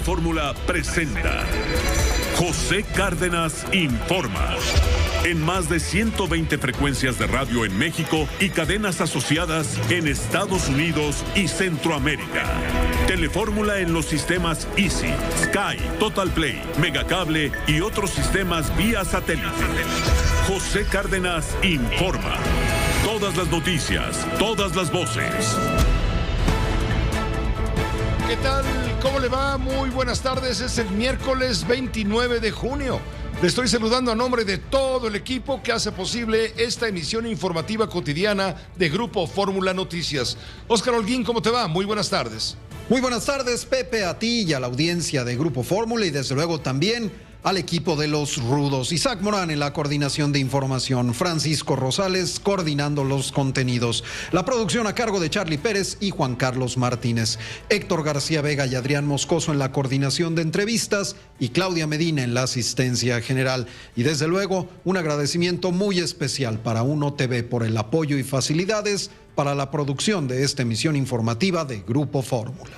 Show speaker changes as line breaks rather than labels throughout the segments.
Fórmula presenta José Cárdenas Informa. En más de 120 frecuencias de radio en México y cadenas asociadas en Estados Unidos y Centroamérica. Telefórmula en los sistemas Easy, Sky, Total Play, Megacable y otros sistemas vía satélite. José Cárdenas Informa. Todas las noticias, todas las voces.
¿Qué tal? ¿Cómo le va? Muy buenas tardes. Es el miércoles 29 de junio. Le estoy saludando a nombre de todo el equipo que hace posible esta emisión informativa cotidiana de Grupo Fórmula Noticias. Óscar Holguín, ¿cómo te va? Muy buenas tardes.
Muy buenas tardes, Pepe, a ti y a la audiencia de Grupo Fórmula y desde luego también al equipo de los rudos. Isaac Morán en la coordinación de información, Francisco Rosales coordinando los contenidos. La producción a cargo de Charlie Pérez y Juan Carlos Martínez. Héctor García Vega y Adrián Moscoso en la coordinación de entrevistas y Claudia Medina en la asistencia general. Y desde luego un agradecimiento muy especial para Uno TV por el apoyo y facilidades para la producción de esta emisión informativa de Grupo Fórmula.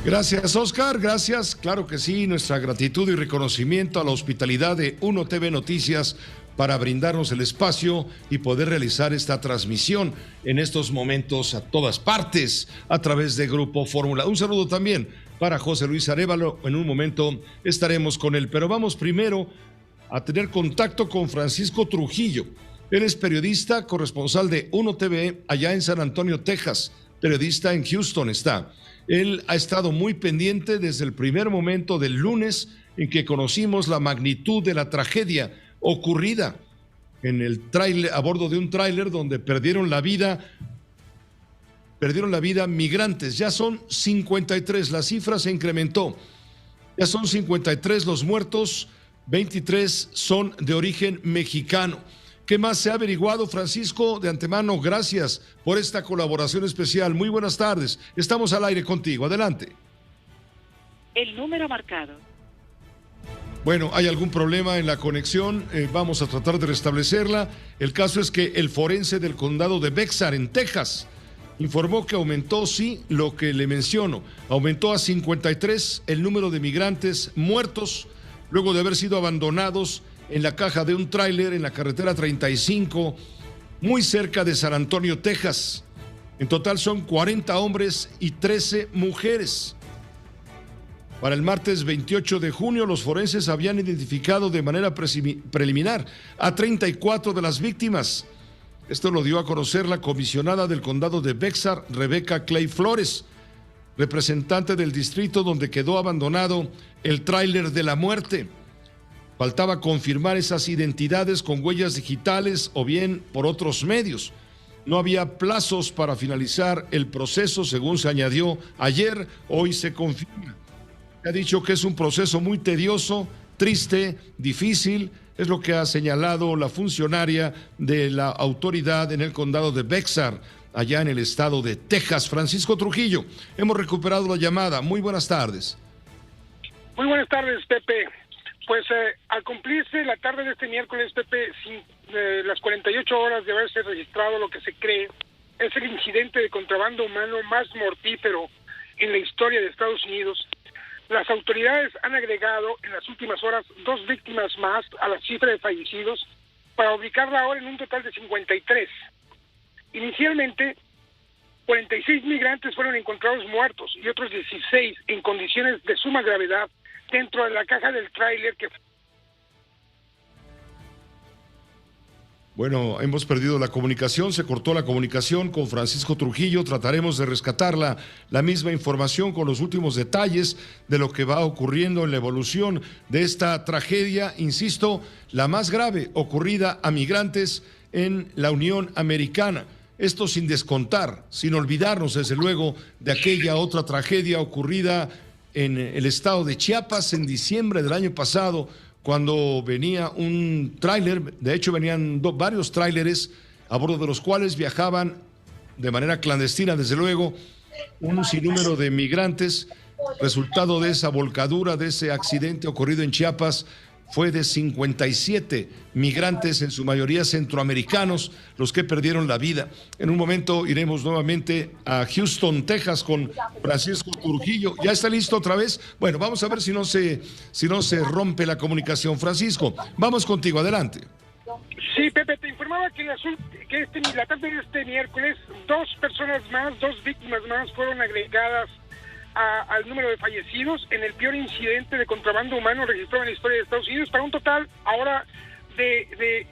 Gracias, Óscar, gracias. Claro que sí, nuestra gratitud y reconocimiento a la hospitalidad de Uno TV Noticias para brindarnos el espacio y poder realizar esta transmisión en estos momentos a todas partes a través de Grupo Fórmula. Un saludo también para José Luis Arévalo. En un momento estaremos con él, pero vamos primero a tener contacto con Francisco Trujillo. Él es periodista, corresponsal de Uno TV allá en San Antonio, Texas. Periodista en Houston está. Él ha estado muy pendiente desde el primer momento del lunes en que conocimos la magnitud de la tragedia ocurrida en el tráiler, a bordo de un tráiler donde perdieron la vida migrantes. Ya son 53, la cifra se incrementó. Ya son 53 los muertos, 23 son de origen mexicano. ¿Qué más se ha averiguado, Francisco? De antemano, gracias por esta colaboración especial. Muy buenas tardes. Estamos al aire contigo. Adelante.
El número marcado.
Bueno, hay algún problema en la conexión. Vamos a tratar de restablecerla. El caso es que el forense del condado de Bexar, en Texas, informó que aumentó, sí, lo que le menciono. Aumentó a 53 el número de migrantes muertos luego de haber sido abandonados en la caja de un tráiler en la carretera 35, muy cerca de San Antonio, Texas. En total son 40 hombres y 13 mujeres. Para el martes 28 de junio, los forenses habían identificado de manera preliminar a 34 de las víctimas. Esto lo dio a conocer la comisionada del condado de Bexar, Rebeca Clay Flores, representante del distrito donde quedó abandonado el tráiler de la muerte. Faltaba confirmar esas identidades con huellas digitales o bien por otros medios. No había plazos para finalizar el proceso, según se añadió ayer. Hoy se confirma. Se ha dicho que es un proceso muy tedioso, triste, difícil. Es lo que ha señalado la funcionaria de la autoridad en el condado de Bexar, allá en el estado de Texas. Francisco Trujillo, hemos recuperado la llamada. Muy buenas tardes.
Muy buenas tardes, Pepe. Pues al cumplirse la tarde de este miércoles, Pepe, las 48 horas de haberse registrado lo que se cree es el incidente de contrabando humano más mortífero en la historia de Estados Unidos, las autoridades han agregado en las últimas horas 2 víctimas más a la cifra de fallecidos para ubicarla ahora en un total de 53. Inicialmente, 46 migrantes fueron encontrados muertos y otros 16 en condiciones de suma gravedad dentro de la caja del tráiler que...
Bueno, hemos perdido la comunicación, se cortó la comunicación con Francisco Trujillo. Trataremos de rescatar la misma información con los últimos detalles de lo que va ocurriendo en la evolución de esta tragedia, insisto, la más grave ocurrida a migrantes en la Unión Americana. Esto sin descontar, sin olvidarnos desde luego de aquella otra tragedia ocurrida en el estado de Chiapas en diciembre del año pasado, cuando venía un tráiler, de hecho venían varios tráileres a bordo de los cuales viajaban de manera clandestina, desde luego, un sinnúmero de migrantes. Resultado de esa volcadura, de ese accidente ocurrido en Chiapas, fue de 57 migrantes, en su mayoría centroamericanos, los que perdieron la vida. En un momento iremos nuevamente a Houston, Texas, con Francisco Trujillo. ¿Ya está listo otra vez? Bueno, vamos a ver si no se rompe la comunicación. Francisco, vamos contigo, adelante.
Sí, Pepe, te informaba que la tarde de este miércoles, dos víctimas más fueron agregadas al número de fallecidos en el peor incidente de contrabando humano registrado en la historia de Estados Unidos, para un total ahora de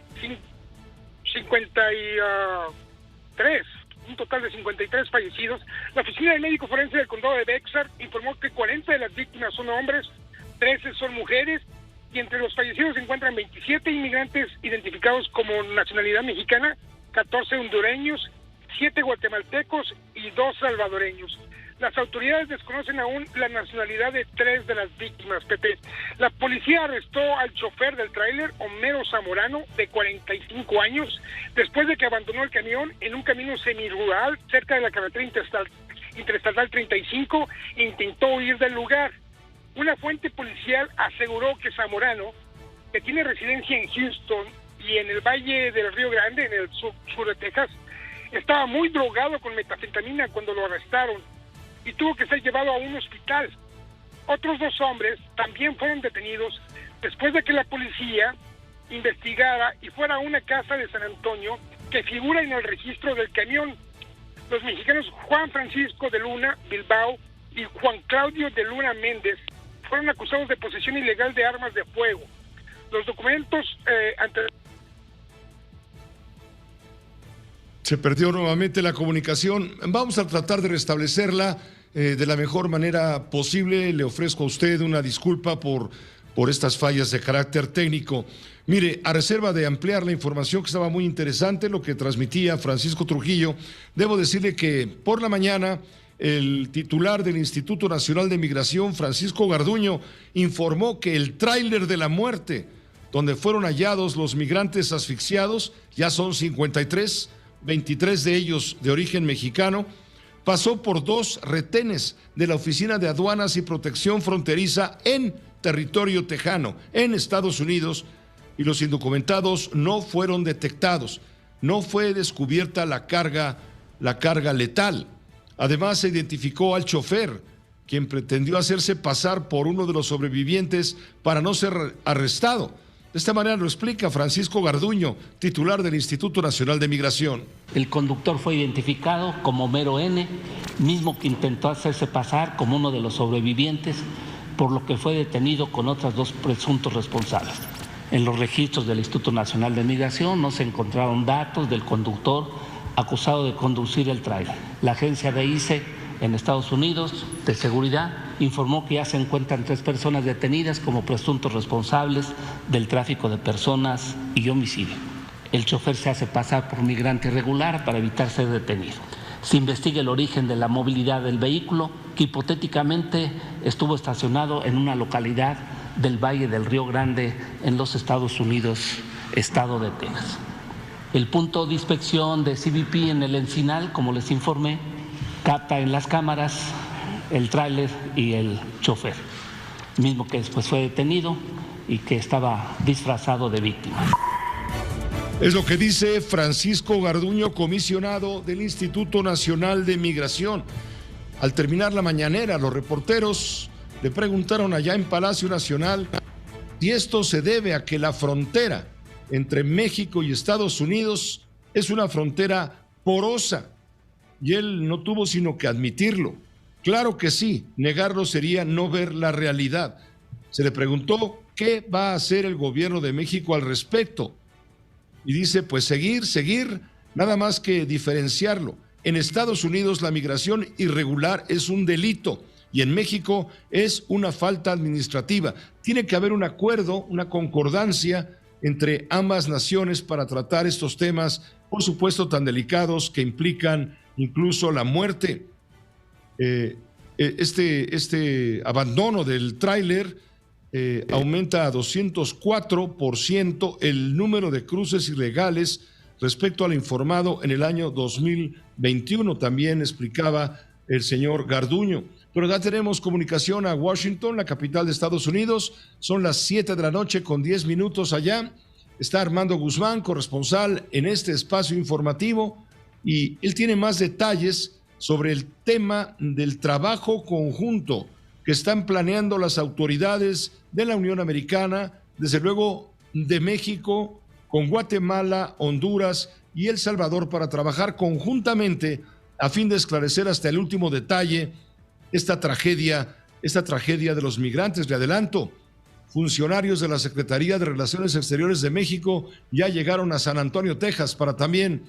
53 fallecidos. La Oficina del Médico Forense del Condado de Bexar informó que 40 de las víctimas son hombres, 13 son mujeres, y entre los fallecidos se encuentran 27 inmigrantes identificados como nacionalidad mexicana, 14 hondureños, 7 guatemaltecos y 2 salvadoreños. Las autoridades desconocen aún la nacionalidad de 3 de las víctimas, Pepe. La policía arrestó al chofer del tráiler, Homero Zamorano, de 45 años, después de que abandonó el camión en un camino semirural cerca de la carretera interestatal 35 e intentó huir del lugar. Una fuente policial aseguró que Zamorano, que tiene residencia en Houston y en el Valle del Río Grande, en el sur de Texas, estaba muy drogado con metanfetamina cuando lo arrestaron y tuvo que ser llevado a un hospital. Otros 2 hombres también fueron detenidos después de que la policía investigara y fuera a una casa de San Antonio que figura en el registro del camión. Los mexicanos Juan Francisco de Luna Bilbao y Juan Claudio de Luna Méndez fueron acusados de posesión ilegal de armas de fuego. Los documentos
Se perdió nuevamente la comunicación. Vamos a tratar de restablecerla de la mejor manera posible. Le ofrezco a usted una disculpa por estas fallas de carácter técnico. Mire, a reserva de ampliar la información, que estaba muy interesante, lo que transmitía Francisco Trujillo, debo decirle que por la mañana el titular del Instituto Nacional de Migración, Francisco Garduño, informó que el tráiler de la muerte, donde fueron hallados los migrantes asfixiados, ya son 53, 23 de ellos de origen mexicano, pasó por 2 retenes de la Oficina de Aduanas y Protección Fronteriza en territorio tejano, en Estados Unidos, y los indocumentados no fueron detectados. No fue descubierta la carga letal. Además, se identificó al chofer, quien pretendió hacerse pasar por uno de los sobrevivientes para no ser arrestado. De esta manera lo explica Francisco Garduño, titular del Instituto Nacional de Migración.
El conductor fue identificado como Homero N., mismo que intentó hacerse pasar como uno de los sobrevivientes, por lo que fue detenido con otras 2 presuntos responsables. En los registros del Instituto Nacional de Migración no se encontraron datos del conductor acusado de conducir el tráiler. La agencia de ICE en Estados Unidos de seguridad informó que ya se encuentran 3 personas detenidas como presuntos responsables del tráfico de personas y homicidio. El chofer se hace pasar por migrante irregular para evitar ser detenido. Se investiga el origen de la movilidad del vehículo, que hipotéticamente estuvo estacionado en una localidad del Valle del Río Grande en los Estados Unidos, estado de Texas. El punto de inspección de CBP en el Encinal, como les informé, capta en las cámaras el tráiler y el chofer, mismo que después fue detenido y que estaba disfrazado de víctima.
Es lo que dice Francisco Garduño, comisionado del Instituto Nacional de Migración. Al terminar la mañanera, los reporteros le preguntaron allá en Palacio Nacional si esto se debe a que la frontera entre México y Estados Unidos es una frontera porosa, y él no tuvo sino que admitirlo. Claro que sí, negarlo sería no ver la realidad. Se le preguntó qué va a hacer el gobierno de México al respecto, y dice, pues seguir, nada más que diferenciarlo. En Estados Unidos la migración irregular es un delito y en México es una falta administrativa. Tiene que haber un acuerdo, una concordancia entre ambas naciones para tratar estos temas, por supuesto, tan delicados que implican incluso la muerte. Este abandono del tráiler aumenta a 204% el número de cruces ilegales respecto al informado en el año 2021, también explicaba el señor Garduño. Pero ya tenemos comunicación a Washington, la capital de Estados Unidos. Son las 7 de la noche con 10 minutos allá. Está Armando Guzmán, corresponsal en este espacio informativo, y él tiene más detalles sobre el tema del trabajo conjunto que están planeando las autoridades de la Unión Americana, desde luego de México, con Guatemala, Honduras y El Salvador, para trabajar conjuntamente a fin de esclarecer hasta el último detalle esta tragedia de los migrantes. Le adelanto, funcionarios de la Secretaría de Relaciones Exteriores de México ya llegaron a San Antonio, Texas, para también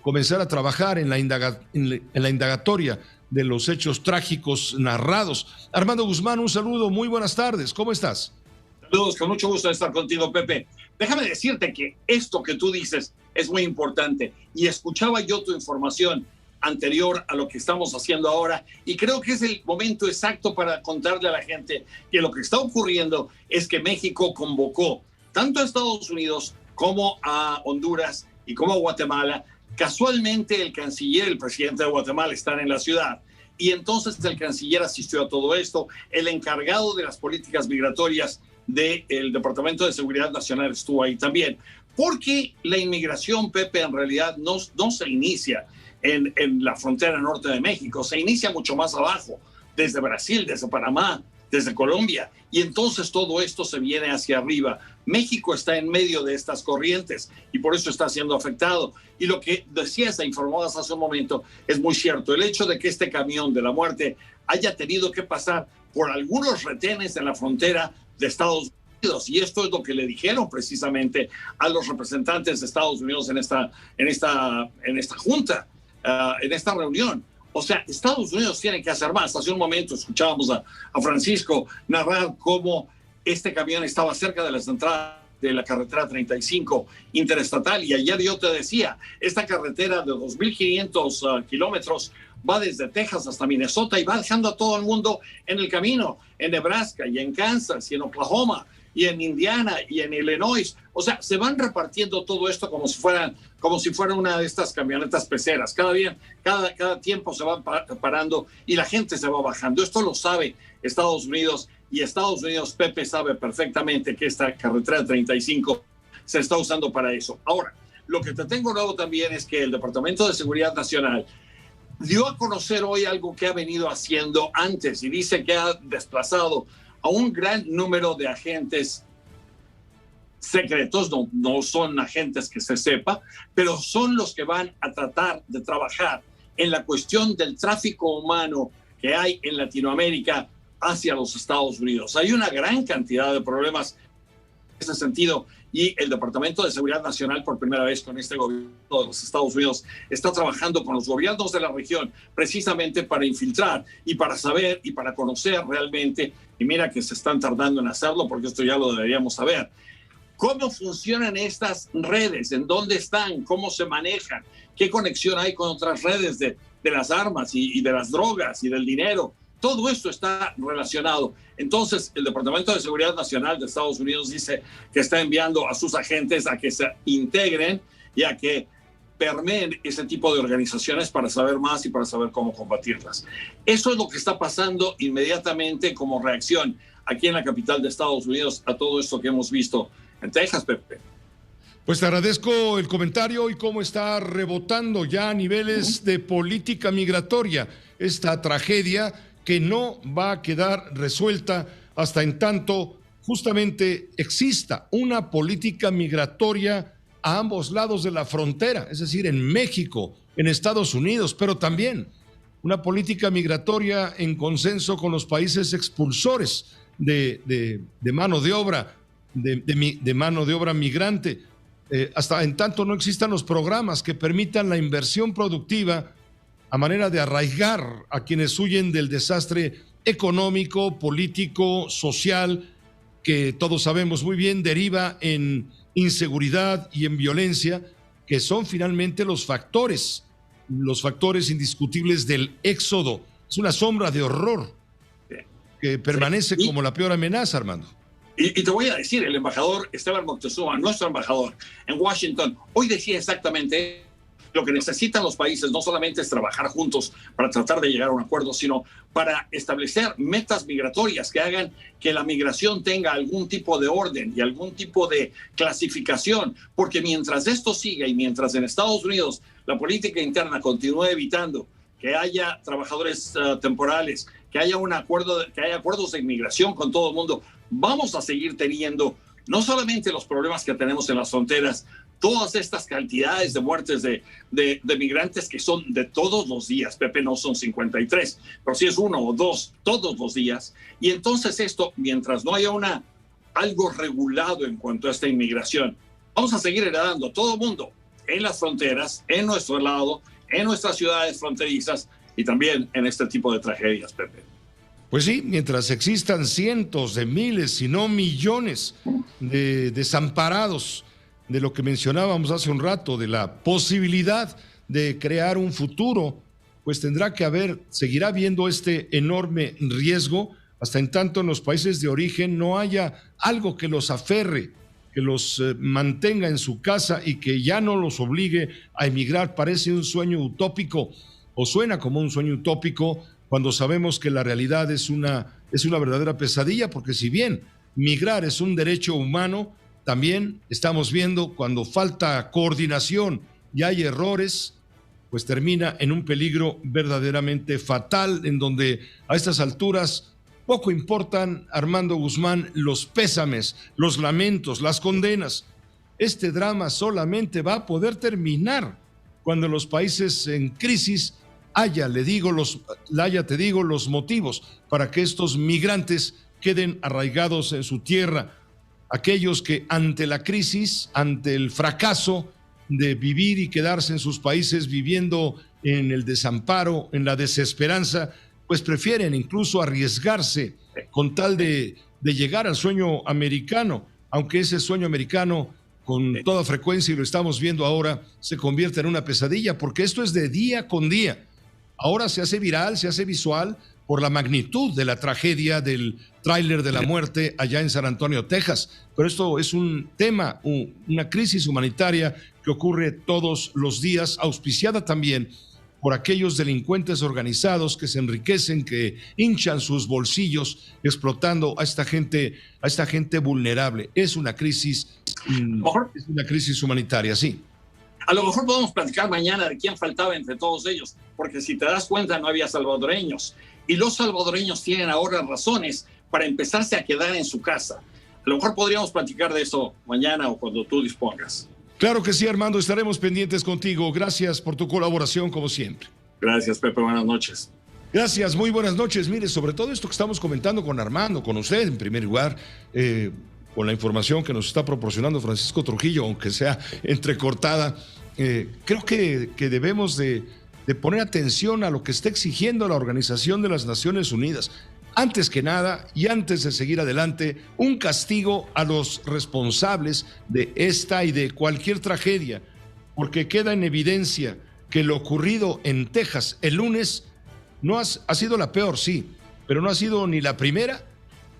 comenzar a trabajar en la indagatoria de los hechos trágicos narrados. Armando Guzmán, un saludo, muy buenas tardes, ¿cómo estás?
Saludos, con mucho gusto de estar contigo, Pepe. Déjame decirte que esto que tú dices es muy importante, y escuchaba yo tu información anterior a lo que estamos haciendo ahora, y creo que es el momento exacto para contarle a la gente que lo que está ocurriendo es que México convocó tanto a Estados Unidos como a Honduras y como a Guatemala. Casualmente el canciller, el presidente de Guatemala, están en la ciudad, y entonces el canciller asistió a todo esto. El encargado de las políticas migratorias del Departamento de Seguridad Nacional estuvo ahí también, porque la inmigración, Pepe, en realidad no se inicia en la frontera norte de México, se inicia mucho más abajo, desde Brasil, desde Panamá, desde Colombia, y entonces todo esto se viene hacia arriba. México está en medio de estas corrientes y por eso está siendo afectado. Y lo que decías e informabas hace un momento es muy cierto. El hecho de que este camión de la muerte haya tenido que pasar por algunos retenes en la frontera de Estados Unidos, y esto es lo que le dijeron precisamente a los representantes de Estados Unidos en esta junta, en esta reunión. O sea, Estados Unidos tiene que hacer más. Hace un momento escuchábamos a Francisco narrar cómo este camión estaba cerca de las entradas de la carretera 35 interestatal, y ayer yo te decía, esta carretera de 2.500 kilómetros va desde Texas hasta Minnesota y va dejando a todo el mundo en el camino, en Nebraska y en Kansas y en Oklahoma y en Indiana y en Illinois. O sea, se van repartiendo todo esto como si fuera una de estas camionetas peceras. Cada tiempo se van parando y la gente se va bajando. Esto lo sabe Estados Unidos, y Estados Unidos, Pepe, sabe perfectamente que esta carretera 35 se está usando para eso. Ahora, lo que te tengo nuevo también es que el Departamento de Seguridad Nacional dio a conocer hoy algo que ha venido haciendo antes, y dice que ha desplazado a un gran número de agentes secretos. No son agentes que se sepa, pero son los que van a tratar de trabajar en la cuestión del tráfico humano que hay en Latinoamérica hacia los Estados Unidos. Hay una gran cantidad de problemas en ese sentido, y el Departamento de Seguridad Nacional, por primera vez con este gobierno de los Estados Unidos, está trabajando con los gobiernos de la región precisamente para infiltrar y para saber y para conocer realmente, y mira que se están tardando en hacerlo porque esto ya lo deberíamos saber, cómo funcionan estas redes, en dónde están, cómo se manejan, qué conexión hay con otras redes de las armas y de las drogas y del dinero. Todo esto está relacionado. Entonces, el Departamento de Seguridad Nacional de Estados Unidos dice que está enviando a sus agentes a que se integren y a que permeen ese tipo de organizaciones para saber más y para saber cómo combatirlas. Eso es lo que está pasando inmediatamente como reacción aquí en la capital de Estados Unidos a todo esto que hemos visto en Texas, Pepe.
Pues te agradezco el comentario y cómo está rebotando ya a niveles de política migratoria esta tragedia, que no va a quedar resuelta hasta en tanto justamente exista una política migratoria a ambos lados de la frontera, es decir, en México, en Estados Unidos, pero también una política migratoria en consenso con los países expulsores de mano de obra, de mano de obra migrante. Hasta en tanto no existan los programas que permitan la inversión productiva a manera de arraigar a quienes huyen del desastre económico, político, social, que todos sabemos muy bien deriva en inseguridad y en violencia, que son finalmente los factores indiscutibles del éxodo. Es una sombra de horror que permanece como la peor amenaza, Armando.
Y te voy a decir, el embajador Esteban Moctezuma, nuestro embajador en Washington, hoy decía exactamente, Lo que necesitan los países no solamente es trabajar juntos para tratar de llegar a un acuerdo, sino para establecer metas migratorias que hagan que la migración tenga algún tipo de orden y algún tipo de clasificación, porque mientras esto siga y mientras en Estados Unidos la política interna continúe evitando que haya trabajadores temporales, que haya acuerdos de inmigración con todo el mundo, vamos a seguir teniendo no solamente los problemas que tenemos en las fronteras, todas estas cantidades de muertes de migrantes que son de todos los días. Pepe, no son 53, pero sí es 1 o 2 todos los días. Y entonces esto, mientras no haya algo regulado en cuanto a esta inmigración, vamos a seguir heredando a todo el mundo en las fronteras, en nuestro lado, en nuestras ciudades fronterizas y también en este tipo de tragedias, Pepe.
Pues sí, mientras existan cientos de miles, si no millones de desamparados, de lo que mencionábamos hace un rato, de la posibilidad de crear un futuro, pues seguirá habiendo este enorme riesgo, hasta en tanto en los países de origen no haya algo que los aferre, que los mantenga en su casa y que ya no los obligue a emigrar. Parece un sueño utópico, o suena como un sueño utópico, cuando sabemos que la realidad es una verdadera pesadilla, porque si bien migrar es un derecho humano, también estamos viendo cuando falta coordinación y hay errores, pues termina en un peligro verdaderamente fatal, en donde a estas alturas poco importan, Armando Guzmán, los pésames, los lamentos, las condenas. Este drama solamente va a poder terminar cuando los países en crisis haya los motivos para que estos migrantes queden arraigados en su tierra. Aquellos que ante la crisis, ante el fracaso de vivir y quedarse en sus países viviendo en el desamparo, en la desesperanza, pues prefieren incluso arriesgarse con tal de llegar al sueño americano, aunque ese sueño americano con toda frecuencia, y lo estamos viendo ahora, se convierte en una pesadilla, porque esto es de día con día. Ahora se hace viral, se hace visual por la magnitud de la tragedia del tráiler de la muerte allá en San Antonio, Texas. Pero esto es un tema, una crisis humanitaria que ocurre todos los días, auspiciada también por aquellos delincuentes organizados que se enriquecen, que hinchan sus bolsillos explotando a esta gente vulnerable. Es una crisis humanitaria, sí.
A lo mejor podemos platicar mañana de quién faltaba entre todos ellos, porque si te das cuenta no había salvadoreños. Y los salvadoreños tienen ahora razones para empezarse a quedar en su casa. A lo mejor podríamos platicar de eso mañana o cuando tú dispongas.
Claro que sí, Armando, estaremos pendientes contigo. Gracias por tu colaboración, como siempre.
Gracias, Pepe, buenas noches.
Gracias, muy buenas noches. Mire, sobre todo esto que estamos comentando con Armando, con usted en primer lugar, con la información que nos está proporcionando Francisco Trujillo, aunque sea entrecortada, creo que debemos de poner atención a lo que está exigiendo la Organización de las Naciones Unidas. Antes que nada, y antes de seguir adelante, un castigo a los responsables de esta y de cualquier tragedia, porque queda en evidencia que lo ocurrido en Texas el lunes ha sido la peor, sí, pero no ha sido ni la primera,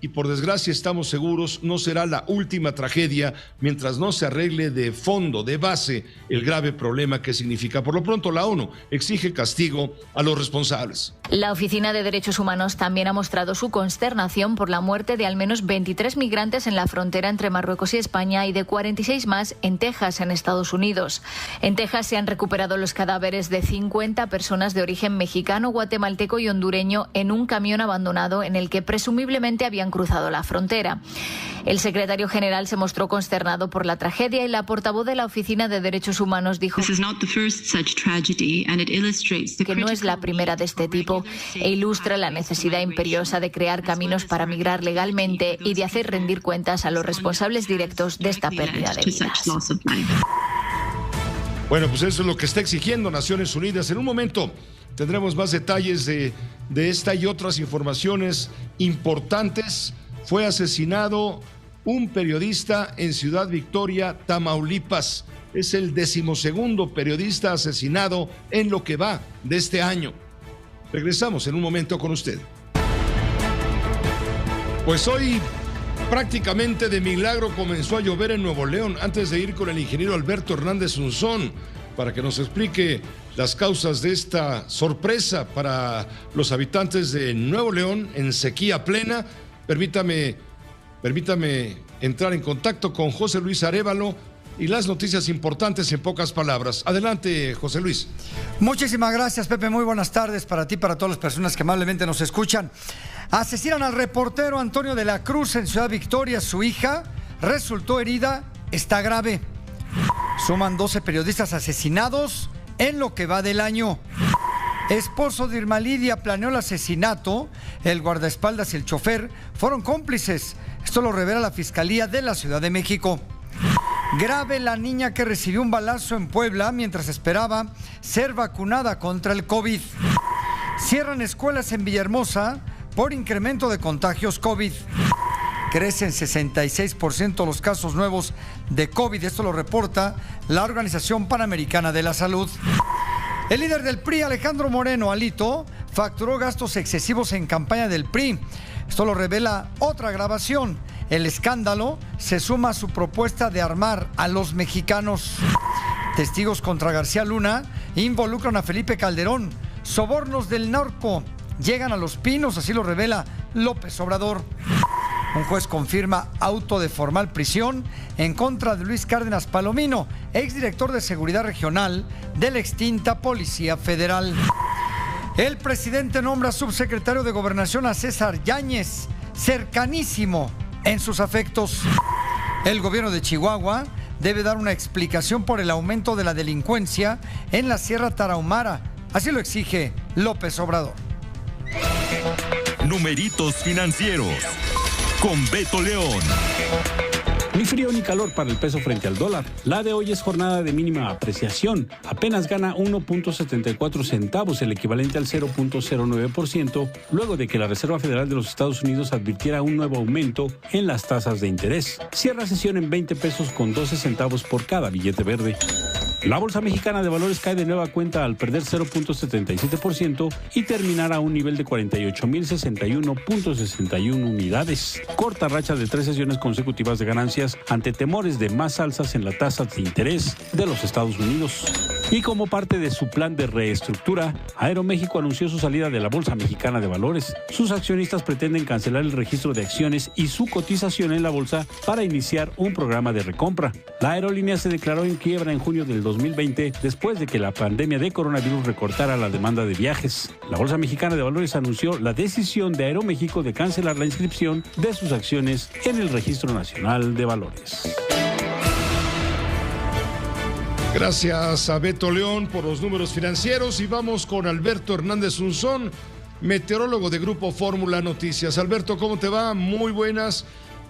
y por desgracia estamos seguros no será la última tragedia mientras no se arregle de fondo, de base, el grave problema que significa. Por lo pronto, la ONU exige castigo a los responsables.
La Oficina de Derechos Humanos también ha mostrado su consternación por la muerte de al menos 23 migrantes en la frontera entre Marruecos y España y de 46 más en Texas, en Estados Unidos. En Texas se han recuperado los cadáveres de 50 personas de origen mexicano, guatemalteco y hondureño en un camión abandonado en el que presumiblemente habían cruzado la frontera. El secretario general se mostró consternado por la tragedia y la portavoz de la Oficina de Derechos Humanos dijo que no es la primera de este tipo e ilustra la necesidad imperiosa de crear caminos para migrar legalmente y de hacer rendir cuentas a los responsables directos de esta pérdida de vidas.
Bueno, pues eso es lo que está exigiendo Naciones Unidas. En un momento tendremos más detalles de esta y otras informaciones importantes. Fue asesinado un periodista en Ciudad Victoria, Tamaulipas. Es el 12º periodista asesinado en lo que va de este año. Regresamos en un momento con usted. Pues hoy prácticamente de milagro comenzó a llover en Nuevo León. Antes de ir con el ingeniero Alberto Hernández Unzón, para que nos explique las causas de esta sorpresa para los habitantes de Nuevo León en sequía plena. Permítame entrar en contacto con José Luis Arévalo y las noticias importantes en pocas palabras. Adelante, José Luis.
Muchísimas gracias, Pepe. Muy buenas tardes para ti y para todas las personas que amablemente nos escuchan. Asesinan al reportero Antonio de la Cruz en Ciudad Victoria. Su hija resultó herida, está grave. Suman 12 periodistas asesinados en lo que va del año. Esposo de Irma Lidia planeó el asesinato. El guardaespaldas y el chofer fueron cómplices. Esto lo revela la Fiscalía de la Ciudad de México. Grave la niña que recibió un balazo en Puebla mientras esperaba ser vacunada contra el COVID. Cierran escuelas en Villahermosa por incremento de contagios COVID. Crecen 66% los casos nuevos de COVID. Esto lo reporta la Organización Panamericana de la Salud. El líder del PRI, Alejandro Moreno, Alito, facturó gastos excesivos en campaña del PRI. Esto lo revela otra grabación. El escándalo se suma a su propuesta de armar a los mexicanos. Testigos contra García Luna involucran a Felipe Calderón. Sobornos del narco llegan a Los Pinos, así lo revela López Obrador. Un juez confirma auto de formal prisión en contra de Luis Cárdenas Palomino, exdirector de Seguridad Regional de la extinta Policía Federal. El presidente nombra subsecretario de Gobernación a César Yáñez, cercanísimo en sus afectos. El gobierno de Chihuahua debe dar una explicación por el aumento de la delincuencia en la Sierra Tarahumara. Así lo exige López Obrador.
Numeritos financieros con Beto León.
Ni frío ni calor para el peso frente al dólar. La de hoy es jornada de mínima apreciación. Apenas gana 1.74 centavos, el equivalente al 0.09%, luego de que la Reserva Federal de los Estados Unidos advirtiera un nuevo aumento en las tasas de interés. Cierra sesión en 20 pesos con 12 centavos por cada billete verde. La Bolsa Mexicana de Valores cae de nueva cuenta al perder 0.77% y terminar a un nivel de 48.061.61 unidades. Corta racha de 3 sesiones consecutivas de ganancias ante temores de más alzas en la tasa de interés de los Estados Unidos. Y como parte de su plan de reestructura, Aeroméxico anunció su salida de la Bolsa Mexicana de Valores. Sus accionistas pretenden cancelar el registro de acciones y su cotización en la bolsa para iniciar un programa de recompra. La aerolínea se declaró en quiebra en junio del 2020 después de que la pandemia de coronavirus recortara la demanda de viajes. La Bolsa Mexicana de Valores anunció la decisión de Aeroméxico de cancelar la inscripción de sus acciones en el Registro Nacional de Valores.
Gracias a Beto León por los números financieros y vamos con Alberto Hernández Unzón, meteorólogo de Grupo Fórmula Noticias. Alberto, ¿cómo te va? Muy buenas.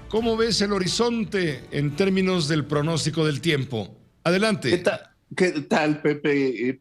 ¿Cómo ves el horizonte en términos del pronóstico del tiempo? Adelante.
¿Qué tal, Pepe?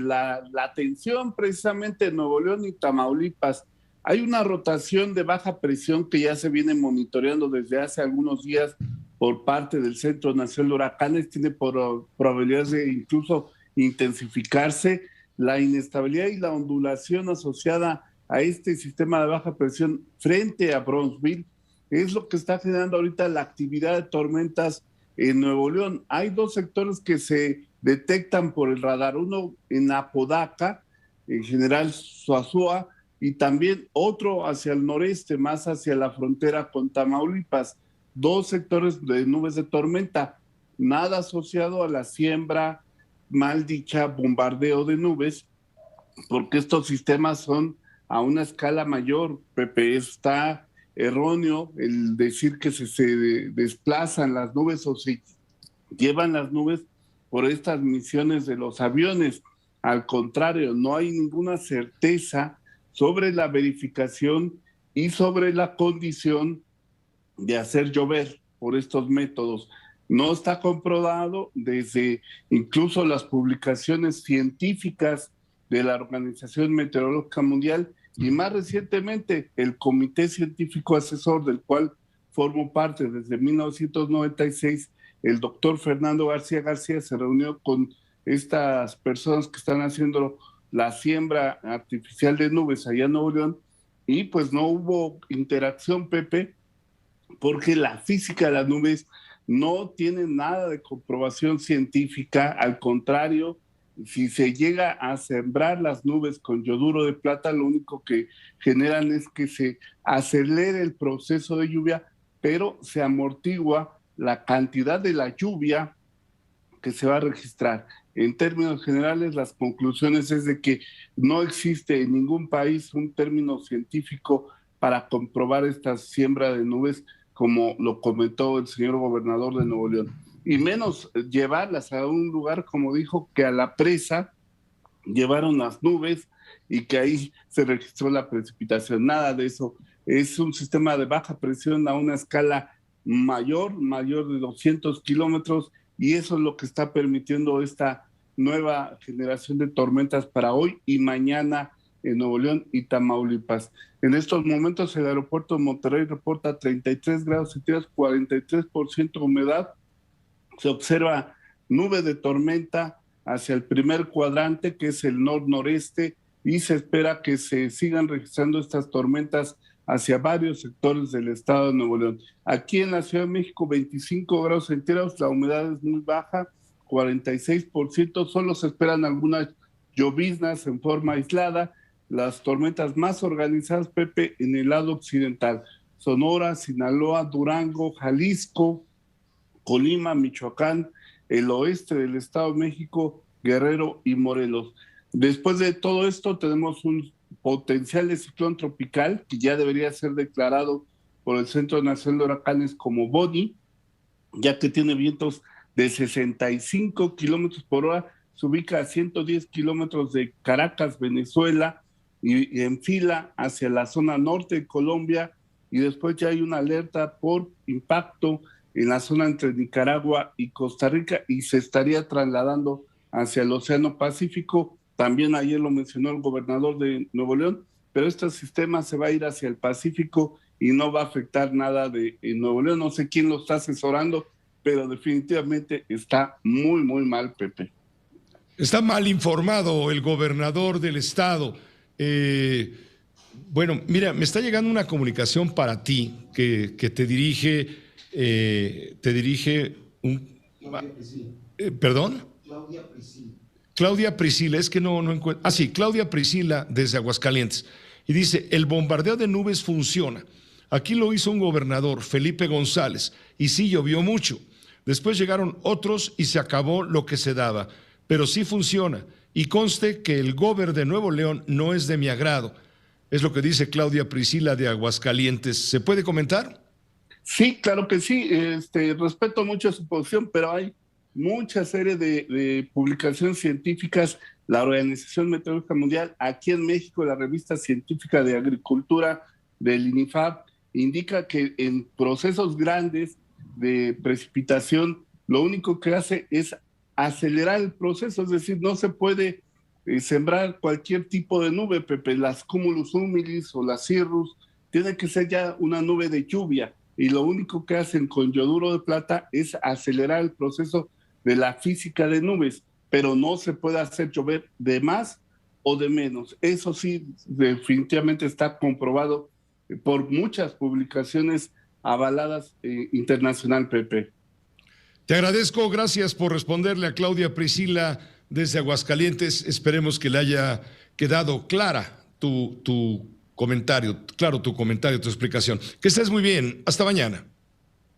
La tensión precisamente en Nuevo León y Tamaulipas. Hay una rotación de baja presión que ya se viene monitoreando desde hace algunos días por parte del Centro Nacional de Huracanes. Tiene probabilidades de incluso intensificarse. La inestabilidad y la ondulación asociada a este sistema de baja presión frente a Bronzeville es lo que está generando ahorita la actividad de tormentas en Nuevo León. Hay dos sectores que se detectan por el radar, uno en Apodaca, en General Suazua, y también otro hacia el noreste, más hacia la frontera con Tamaulipas. Dos sectores de nubes de tormenta, nada asociado a la siembra, mal dicha, bombardeo de nubes, porque estos sistemas son a una escala mayor, Pepe. Está erróneo el decir que se desplazan las nubes o se llevan las nubes por estas misiones de los aviones. Al contrario, no hay ninguna certeza sobre la verificación y sobre la condición de hacer llover por estos métodos. No está comprobado desde incluso las publicaciones científicas de la Organización Meteorológica Mundial y más recientemente el Comité Científico Asesor, del cual formo parte desde 1996, el doctor Fernando García se reunió con estas personas que están haciendo la siembra artificial de nubes allá en Nuevo León y pues no hubo interacción, Pepe, porque la física de las nubes no tiene nada de comprobación científica, al contrario, si se llega a sembrar las nubes con yoduro de plata, lo único que generan es que se acelere el proceso de lluvia, pero se amortigua la cantidad de la lluvia que se va a registrar. En términos generales, las conclusiones es de que no existe en ningún país un término científico para comprobar esta siembra de nubes, como lo comentó el señor gobernador de Nuevo León, y menos llevarlas a un lugar, como dijo, que a la presa llevaron las nubes y que ahí se registró la precipitación. Nada de eso. Es un sistema de baja presión a una escala mayor de 200 kilómetros, y eso es lo que está permitiendo esta nueva generación de tormentas para hoy y mañana en Nuevo León y Tamaulipas. En estos momentos el aeropuerto de Monterrey reporta 33 grados centígrados, 43% de humedad. Se observa nube de tormenta hacia el primer cuadrante, que es el nor-noreste, y se espera que se sigan registrando estas tormentas hacia varios sectores del estado de Nuevo León. Aquí en la Ciudad de México, 25 grados centígrados, la humedad es muy baja, 46%, solo se esperan algunas lloviznas en forma aislada. Las tormentas más organizadas, Pepe, en el lado occidental: Sonora, Sinaloa, Durango, Jalisco, Colima, Michoacán, el oeste del Estado de México, Guerrero y Morelos. Después de todo esto tenemos un potencial de ciclón tropical que ya debería ser declarado por el Centro Nacional de Huracanes como Bonnie, ya que tiene vientos de 65 kilómetros por hora, se ubica a 110 kilómetros de Caracas, Venezuela, y enfila hacia la zona norte de Colombia, y después ya hay una alerta por impacto en la zona entre Nicaragua y Costa Rica, y se estaría trasladando hacia el Océano Pacífico. También ayer lo mencionó el gobernador de Nuevo León, pero este sistema se va a ir hacia el Pacífico y no va a afectar nada de Nuevo León. No sé quién lo está asesorando, pero definitivamente está muy, muy mal, Pepe.
Está mal informado el gobernador del estado. Bueno, mira, me está llegando una comunicación para ti que te dirige un... ¿Perdón? Claudia Priscila, es que no encuentro... Ah, sí, Claudia Priscila desde Aguascalientes. Y dice, el bombardeo de nubes funciona. Aquí lo hizo un gobernador, Felipe González, y sí llovió mucho. Después llegaron otros y se acabó lo que se daba. Pero sí funciona. Y conste que el gobernador de Nuevo León no es de mi agrado. Es lo que dice Claudia Priscila de Aguascalientes. ¿Se puede comentar?
Sí, claro que sí. Respeto mucho su posición, pero hay mucha serie de publicaciones científicas. La Organización Meteorológica Mundial, aquí en México, la Revista Científica de Agricultura del INIFAP, indica que en procesos grandes de precipitación, lo único que hace es acelerar el proceso, es decir, no se puede sembrar cualquier tipo de nube, Pepe. Las cumulus humilis o las cirrus, tiene que ser ya una nube de lluvia, y lo único que hacen con yoduro de plata es acelerar el proceso de la física de nubes, pero no se puede hacer llover de más o de menos. Eso sí, definitivamente está comprobado por muchas publicaciones avaladas internacional, Pepe.
Te agradezco, gracias por responderle a Claudia Priscila desde Aguascalientes. Esperemos que le haya quedado clara tu comentario, tu explicación. Que estés muy bien, hasta mañana.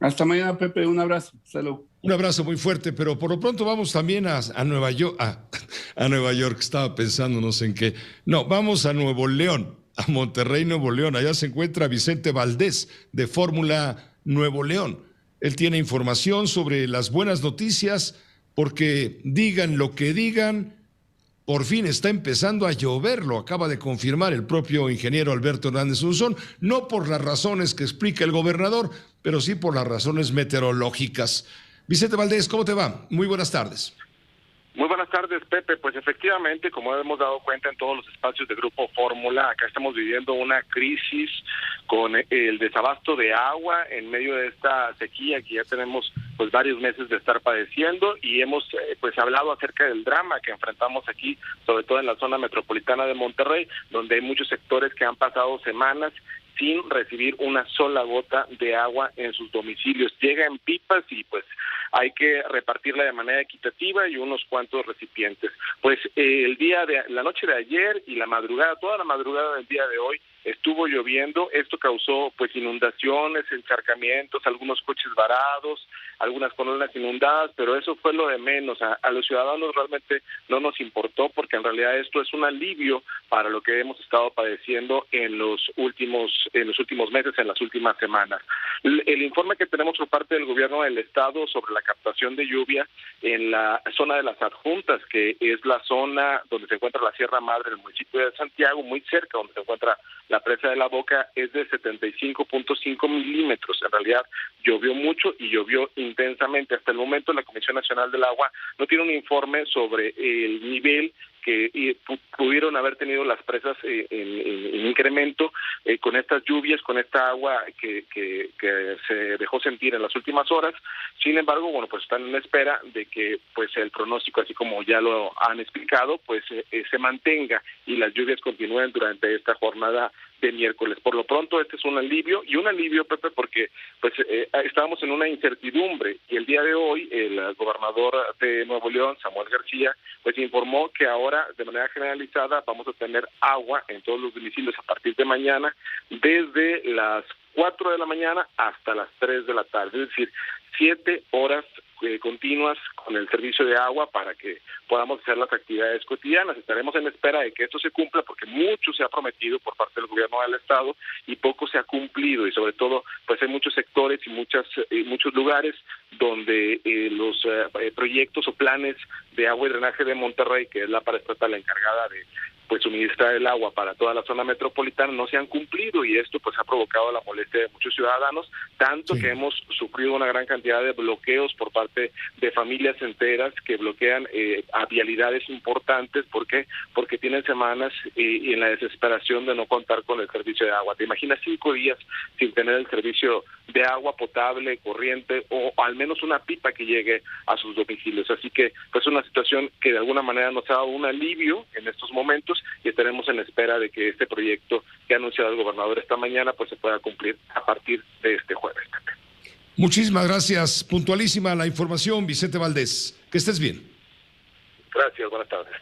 Hasta mañana, Pepe, un abrazo, salud.
Un abrazo muy fuerte, pero por lo pronto vamos también a Nueva York, a Nueva York, estaba pensando no sé en qué. No, vamos a Nuevo León, a Monterrey, Nuevo León. Allá se encuentra Vicente Valdés de Fórmula Nuevo León. Él tiene información sobre las buenas noticias, porque digan lo que digan, por fin está empezando a llover, lo acaba de confirmar el propio ingeniero Alberto Hernández Unzón, no por las razones que explica el gobernador, pero sí por las razones meteorológicas. Vicente Valdés, ¿cómo te va? Muy buenas tardes.
Muy buenas tardes, Pepe. Pues efectivamente, como hemos dado cuenta en todos los espacios de Grupo Fórmula, acá estamos viviendo una crisis con el desabasto de agua en medio de esta sequía que ya tenemos pues varios meses de estar padeciendo, y hemos pues hablado acerca del drama que enfrentamos aquí, sobre todo en la zona metropolitana de Monterrey, donde hay muchos sectores que han pasado semanas sin recibir una sola gota de agua en sus domicilios. Llega en pipas y pues hay que repartirla de manera equitativa y unos cuantos recipientes. Pues la noche de ayer y la madrugada, toda la madrugada del día de hoy, estuvo lloviendo. Esto causó pues inundaciones, encharcamientos, algunos coches varados, algunas colonias inundadas, pero eso fue lo de menos. A los ciudadanos realmente no nos importó, porque en realidad esto es un alivio para lo que hemos estado padeciendo en los últimos meses, en las últimas semanas. El informe que tenemos por parte del gobierno del estado sobre la captación de lluvia en la zona de las Adjuntas, que es la zona donde se encuentra la Sierra Madre del municipio de Santiago, muy cerca donde se encuentra la presa de la Boca, es de 75.5 milímetros. En realidad llovió mucho y llovió intensamente. Hasta el momento la Comisión Nacional del Agua no tiene un informe sobre el nivel que pudieron haber tenido las presas en incremento con estas lluvias, con esta agua que se dejó sentir en las últimas horas. Sin embargo, bueno, pues están en espera de que pues el pronóstico, así como ya lo han explicado, pues se mantenga y las lluvias continúen durante esta jornada de miércoles. Por lo pronto este es un alivio, Pepe, porque pues estábamos en una incertidumbre, y el día de hoy el gobernador de Nuevo León, Samuel García, pues informó que ahora de manera generalizada vamos a tener agua en todos los domicilios a partir de mañana, desde las 4 de la mañana hasta las 3 de la tarde, es decir, 7 horas continuas con el servicio de agua para que podamos hacer las actividades cotidianas. Estaremos en espera de que esto se cumpla, porque mucho se ha prometido por parte del gobierno del estado y poco se ha cumplido, y sobre todo pues hay muchos sectores y muchos lugares donde los proyectos o planes de agua y drenaje de Monterrey, que es la paraestatal encargada de pues suministrar el agua para toda la zona metropolitana, no se han cumplido, y esto pues ha provocado la molestia de muchos ciudadanos, tanto que hemos sufrido una gran cantidad de bloqueos por parte de familias enteras que bloquean a vialidades importantes. ¿Por qué? Porque tienen semanas y en la desesperación de no contar con el servicio de agua. ¿Te imaginas 5 días sin tener el servicio de agua potable, corriente, o al menos una pipa que llegue a sus domicilios? Así que pues una situación que de alguna manera nos ha dado un alivio en estos momentos, y estaremos en espera de que este proyecto que ha anunciado el gobernador esta mañana pues se pueda cumplir a partir de este jueves.
Muchísimas gracias. Puntualísima la información, Vicente Valdés. Que estés bien.
Gracias, buenas tardes.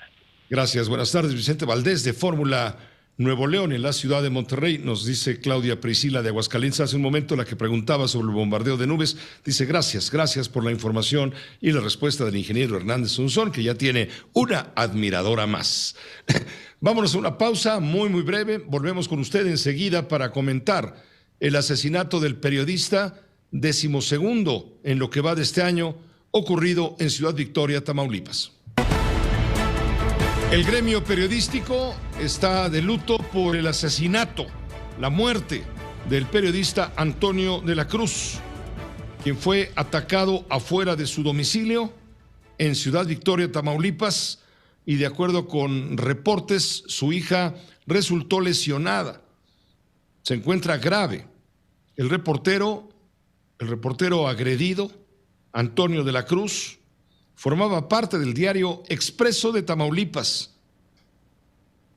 Gracias, buenas tardes, Vicente Valdés de Fórmula Nuevo León en la ciudad de Monterrey. Nos dice Claudia Priscila de Aguascalientes hace un momento, la que preguntaba sobre el bombardeo de nubes, dice gracias por la información y la respuesta del ingeniero Hernández Unzón, que ya tiene una admiradora más. Vámonos a una pausa muy breve, volvemos con usted enseguida para comentar el asesinato del periodista 12º en lo que va de este año, ocurrido en Ciudad Victoria, Tamaulipas. El gremio periodístico está de luto por el asesinato, la muerte del periodista Antonio de la Cruz, quien fue atacado afuera de su domicilio en Ciudad Victoria, Tamaulipas, y de acuerdo con reportes, su hija resultó lesionada. Se encuentra grave. El reportero agredido, Antonio de la Cruz, formaba parte del diario Expreso de Tamaulipas.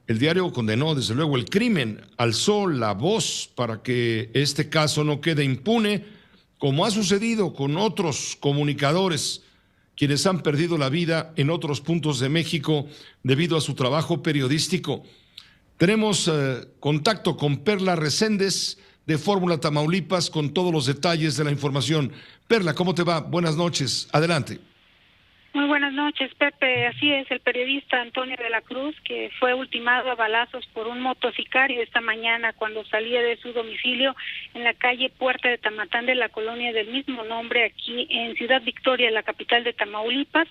El diario condenó desde luego el crimen, alzó la voz para que este caso no quede impune, como ha sucedido con otros comunicadores, quienes han perdido la vida en otros puntos de México debido a su trabajo periodístico. Tenemos contacto con Perla Reséndez de Fórmula Tamaulipas con todos los detalles de la información. Perla, ¿cómo te va? Buenas noches, adelante.
Muy buenas noches, Pepe. Así es, el periodista Antonio de la Cruz, que fue ultimado a balazos por un motocicario esta mañana cuando salía de su domicilio en la calle Puerta de Tamatán de la colonia del mismo nombre, aquí en Ciudad Victoria, la capital de Tamaulipas.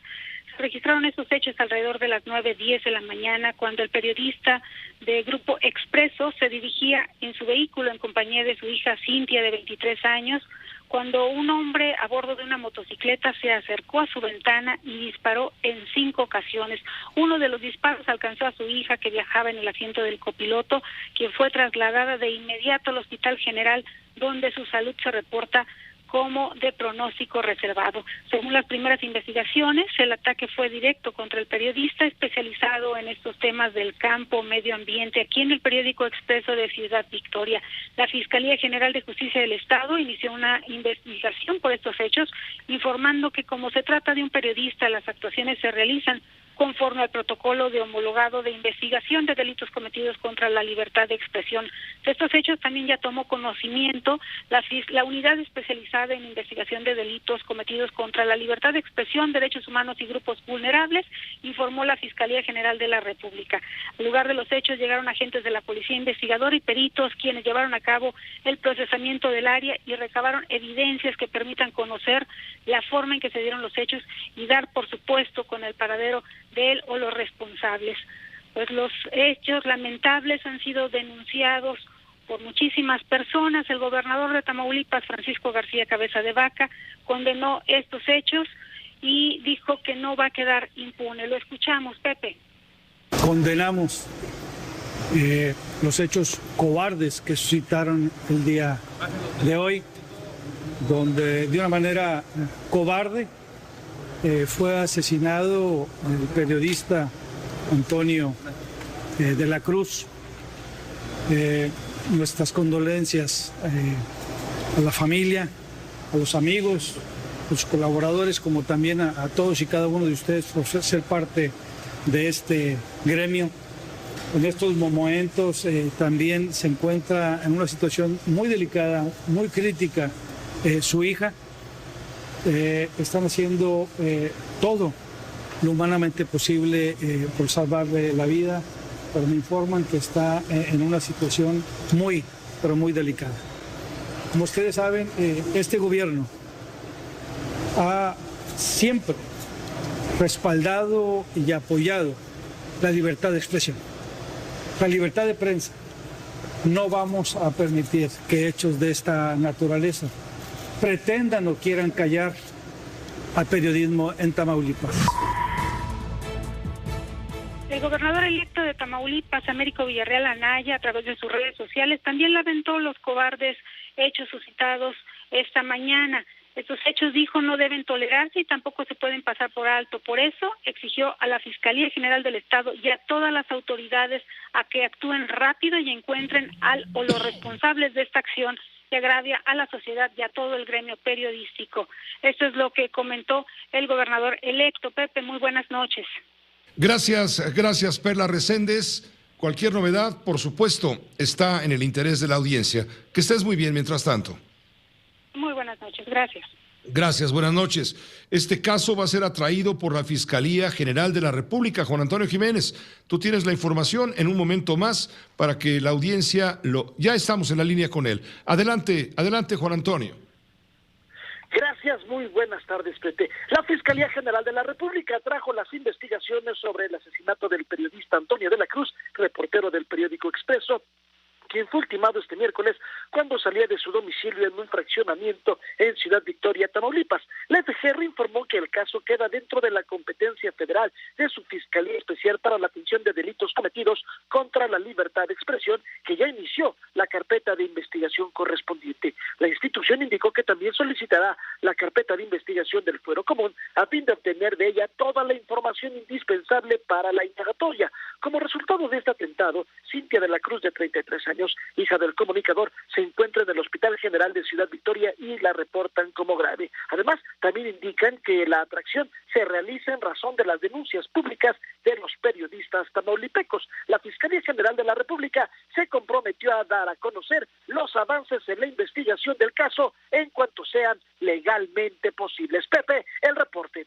Se registraron estos hechos alrededor de las 9:10 de la mañana, cuando el periodista de Grupo Expreso se dirigía en su vehículo en compañía de su hija Cintia, de 23 años, cuando un hombre a bordo de una motocicleta se acercó a su ventana y disparó en 5 ocasiones. Uno de los disparos alcanzó a su hija, que viajaba en el asiento del copiloto, quien fue trasladada de inmediato al Hospital General, donde su salud se reporta como de pronóstico reservado. Según las primeras investigaciones, el ataque fue directo contra el periodista especializado en estos temas del campo, medio ambiente, aquí en el periódico Expreso de Ciudad Victoria. La Fiscalía General de Justicia del Estado inició una investigación por estos hechos, informando que como se trata de un periodista, las actuaciones se realizan conforme al protocolo de homologado de investigación de delitos cometidos contra la libertad de expresión. De estos hechos también ya tomó conocimiento la unidad especializada en investigación de delitos cometidos contra la libertad de expresión, derechos humanos y grupos vulnerables, informó la Fiscalía General de la República. Al lugar de los hechos llegaron agentes de la Policía Investigadora y peritos, quienes llevaron a cabo el procesamiento del área y recabaron evidencias que permitan conocer la forma en que se dieron los hechos y dar, por supuesto, con el paradero de él o los responsables. Pues los hechos lamentables han sido denunciados por muchísimas personas. El gobernador de Tamaulipas, Francisco García Cabeza de Vaca, condenó estos hechos y dijo que no va a quedar impune. Lo escuchamos, Pepe.
Condenamos los hechos cobardes que suscitaron el día de hoy, donde de una manera cobarde fue asesinado el periodista Antonio de la Cruz. Nuestras condolencias a la familia, a los amigos, a los colaboradores, como también a todos y cada uno de ustedes por ser parte de este gremio. En estos momentos también se encuentra en una situación muy delicada, muy crítica, su hija. Están haciendo todo lo humanamente posible por salvarle la vida, pero me informan que está en una situación muy, pero muy delicada. Como ustedes saben, este gobierno ha siempre respaldado y apoyado la libertad de expresión, la libertad de prensa. No vamos a permitir que hechos de esta naturaleza pretendan o quieran callar al periodismo en Tamaulipas.
El gobernador electo de Tamaulipas, Américo Villarreal Anaya, a través de sus redes sociales, también lamentó los cobardes hechos suscitados esta mañana. Estos hechos, dijo, no deben tolerarse y tampoco se pueden pasar por alto. Por eso exigió a la Fiscalía General del Estado y a todas las autoridades a que actúen rápido y encuentren al o los responsables de esta acción que agravia a la sociedad y a todo el gremio periodístico. Esto es lo que comentó el gobernador electo. Pepe, muy buenas noches.
Gracias Perla Reséndez. Cualquier novedad, por supuesto, está en el interés de la audiencia. Que estés muy bien mientras tanto.
Muy buenas noches, gracias.
Gracias, buenas noches. Este caso va a ser atraído por la Fiscalía General de la República, Juan Antonio Jiménez. Tú tienes la información en un momento más para que la audiencia Ya estamos en la línea con él. Adelante, Juan Antonio.
Gracias, muy buenas tardes, Pepe. La Fiscalía General de la República trajo las investigaciones sobre el asesinato del periodista Antonio de la Cruz, reportero del periódico Expreso, quien fue ultimado este miércoles cuando salía de su domicilio en un fraccionamiento en Ciudad Victoria, Tamaulipas. La FGR informó que el caso queda dentro de la competencia federal de su Fiscalía Especial para la Atención de Delitos Cometidos contra la Libertad de Expresión, que ya inició la carpeta de investigación correspondiente. La institución indicó que también solicitará la carpeta de investigación del Fuero Común a fin de obtener de ella toda la información indispensable para la indagatoria. Como resultado de este atentado, Cintia de la Cruz, de 33 años, hija del comunicador, se encuentra en el Hospital General de Ciudad Victoria y la reportan como grave. Además, también indican que la atracción se realiza en razón de las denuncias públicas de los periodistas tamaulipecos. La Fiscalía General de la República se comprometió a dar a conocer los avances en la investigación del caso en cuanto sean legalmente posibles. Pepe, el reporte.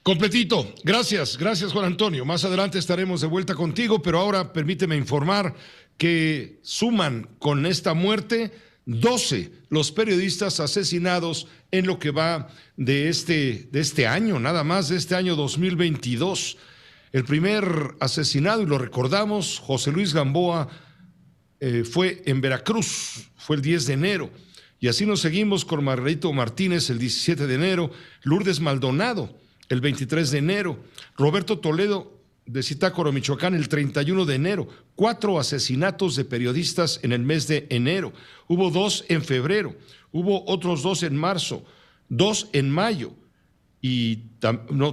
Completito. Gracias Juan Antonio. Más adelante estaremos de vuelta contigo, pero ahora permíteme informar que suman con esta muerte 12 los periodistas asesinados en lo que va de este año, nada más de este año 2022. El primer asesinado, y lo recordamos, José Luis Gamboa, fue en Veracruz, fue el 10 de enero. Y así nos seguimos con Margarito Martínez el 17 de enero, Lourdes Maldonado el 23 de enero, Roberto Toledo de Zitácuaro, Michoacán, el 31 de enero. 4 asesinatos de periodistas en el mes de enero. Hubo 2 en febrero. Hubo otros 2 en marzo. 2 en mayo. Y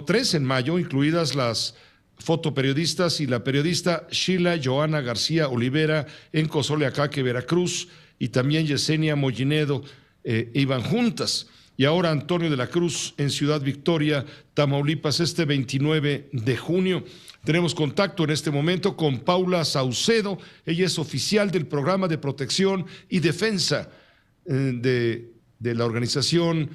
3 en mayo, incluidas las fotoperiodistas y la periodista Sheila Joana García Olivera en Cozoleacaque, Veracruz, y también Yesenia Mollinedo iban juntas. Y ahora Antonio de la Cruz en Ciudad Victoria, Tamaulipas, este 29 de junio. Tenemos contacto en este momento con Paula Saucedo. Ella es oficial del Programa de Protección y Defensa de la Organización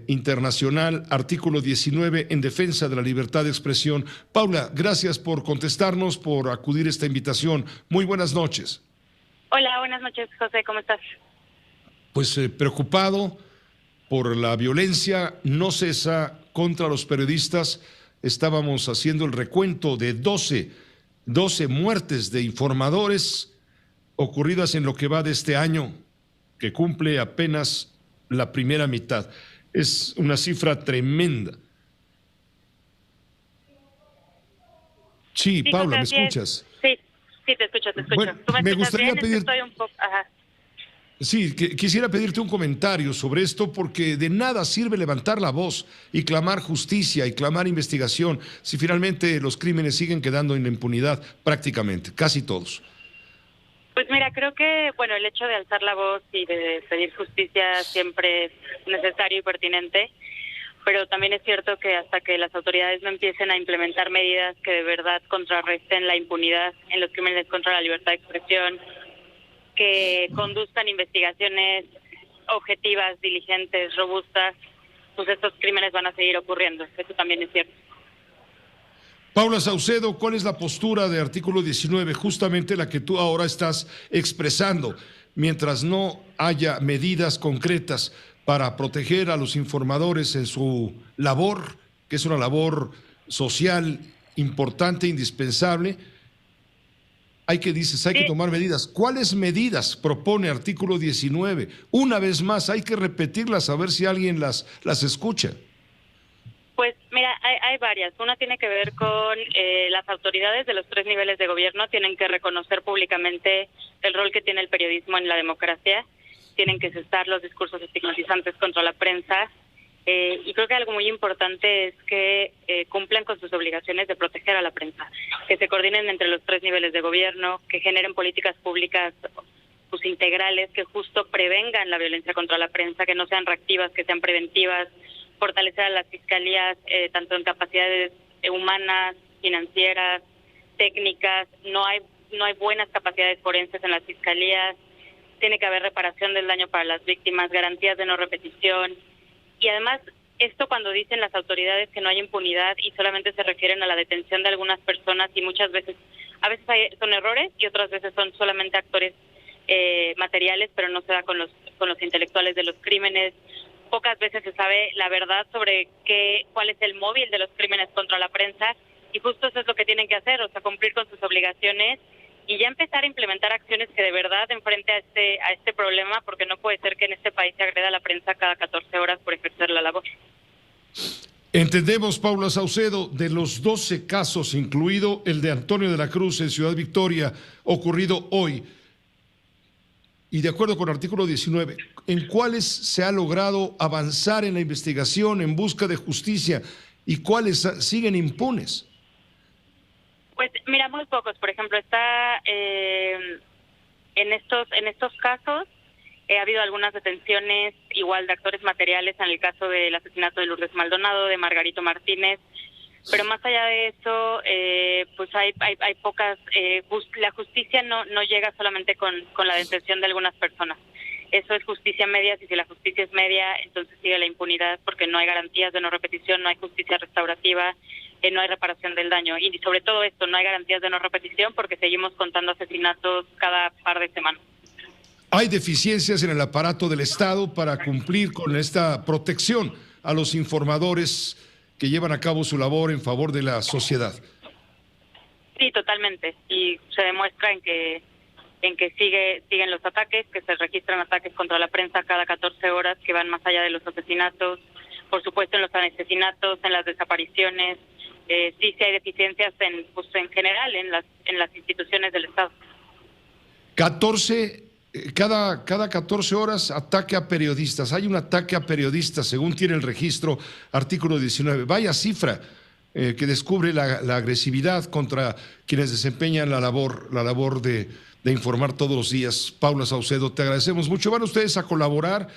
Internacional Artículo 19 en defensa de la libertad de expresión. Paula, gracias por contestarnos, por acudir a esta invitación. Muy buenas noches.
Hola, buenas noches, José, ¿cómo estás?
Pues preocupado por la violencia, no cesa contra los periodistas. Estábamos haciendo el recuento de 12 muertes de informadores ocurridas en lo que va de este año, que cumple apenas la primera mitad. Es una cifra tremenda. Sí, Paula, ¿me escuchas?
Sí, te escucho.
Bueno,
¿Tú me
gustaría
bien?
pedir...
Estoy un poco... Ajá.
Sí, quisiera pedirte un comentario sobre esto, porque de nada sirve levantar la voz y clamar justicia y clamar investigación si finalmente los crímenes siguen quedando en la impunidad prácticamente, casi todos.
Pues mira, creo que, bueno, el hecho de alzar la voz y de pedir justicia siempre es necesario y pertinente, pero también es cierto que hasta que las autoridades no empiecen a implementar medidas que de verdad contrarresten la impunidad en los crímenes contra la libertad de expresión, que conduzcan investigaciones objetivas, diligentes, robustas, pues estos crímenes van a seguir ocurriendo. Eso también es cierto.
Paula Saucedo, ¿cuál es la postura de Artículo 19? Justamente la que tú ahora estás expresando. Mientras no haya medidas concretas para proteger a los informadores en su labor, que es una labor social importante, indispensable, hay que tomar medidas. ¿Cuáles medidas propone Artículo 19? Una vez más, hay que repetirlas a ver si alguien las escucha.
Pues mira, hay varias. Una tiene que ver con las autoridades de los 3 niveles de gobierno tienen que reconocer públicamente el rol que tiene el periodismo en la democracia, tienen que cesar los discursos estigmatizantes contra la prensa, y creo que algo muy importante es que cumplan con sus obligaciones de proteger a la prensa, que se coordinen entre los 3 niveles de gobierno, que generen políticas públicas pues integrales, que justo prevengan la violencia contra la prensa, que no sean reactivas, que sean preventivas, fortalecer a las fiscalías tanto en capacidades humanas, financieras, técnicas. No hay buenas capacidades forenses en las fiscalías, tiene que haber reparación del daño para las víctimas, garantías de no repetición. Y además, esto cuando dicen las autoridades que no hay impunidad y solamente se refieren a la detención de algunas personas, y muchas veces, a veces son errores y otras veces son solamente actores materiales, pero no se da con los intelectuales de los crímenes. Pocas veces se sabe la verdad sobre cuál es el móvil de los crímenes contra la prensa, y justo eso es lo que tienen que hacer, o sea, cumplir con sus obligaciones y ya empezar a implementar acciones que de verdad enfrente a este problema, porque no puede ser que en este país se agreda a la prensa cada 14 horas por ejercer la labor.
Entendemos, Paula Saucedo, de los 12 casos, incluido el de Antonio de la Cruz en Ciudad Victoria, ocurrido hoy, y de acuerdo con el Artículo 19, ¿en cuáles se ha logrado avanzar en la investigación en busca de justicia y cuáles siguen impunes?
Pues mira, muy pocos. Por ejemplo, está en estos casos ha habido algunas detenciones igual de actores materiales en el caso del asesinato de Lourdes Maldonado, de Margarito Martínez, pero más allá de eso, pues hay pocas. La justicia no llega solamente con la detención de algunas personas. Eso es justicia media. Si la justicia es media, entonces sigue la impunidad, porque no hay garantías de no repetición, no hay justicia restaurativa, no hay reparación del daño. Y sobre todo esto, no hay garantías de no repetición porque seguimos contando asesinatos cada par de semanas.
Hay deficiencias en el aparato del Estado para cumplir con esta protección a los informadores que llevan a cabo su labor en favor de la sociedad.
Sí, totalmente. Y se demuestra en que siguen los ataques, que se registran ataques contra la prensa cada 14 horas que van más allá de los asesinatos. Por supuesto, en los asesinatos, en las desapariciones, sí hay deficiencias en general en las instituciones del Estado.
14, cada 14 horas ataque a periodistas. Hay un ataque a periodistas, según tiene el registro, artículo 19. Vaya cifra que descubre la agresividad contra quienes desempeñan la labor de informar todos los días. Paula Saucedo, te agradecemos mucho. ¿Van ustedes a colaborar,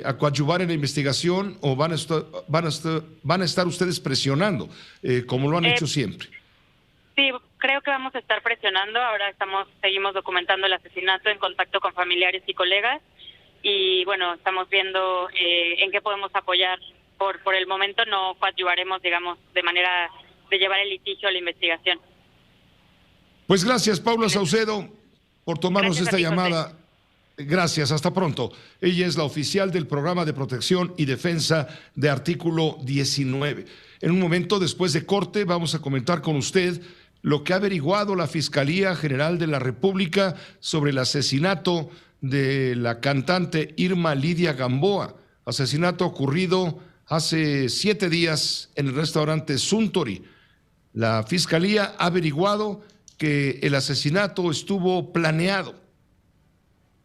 a coadyuvar en la investigación o van a estar ustedes presionando, como lo han hecho siempre?
Sí, creo que vamos a estar presionando. Ahora seguimos documentando el asesinato en contacto con familiares y colegas y bueno, estamos viendo en qué podemos apoyar. Por el momento no coadyuvaremos, digamos, de manera de llevar el litigio a la investigación.
Pues gracias, Paula Saucedo, por tomarnos esta llamada.
José.
Gracias, hasta pronto. Ella es la oficial del Programa de Protección y Defensa de Artículo 19. En un momento después de corte vamos a comentar con usted lo que ha averiguado la Fiscalía General de la República sobre el asesinato de la cantante Irma Lidia Gamboa, asesinato ocurrido hace 7 días en el restaurante Suntory. La Fiscalía ha averiguado que el asesinato estuvo planeado.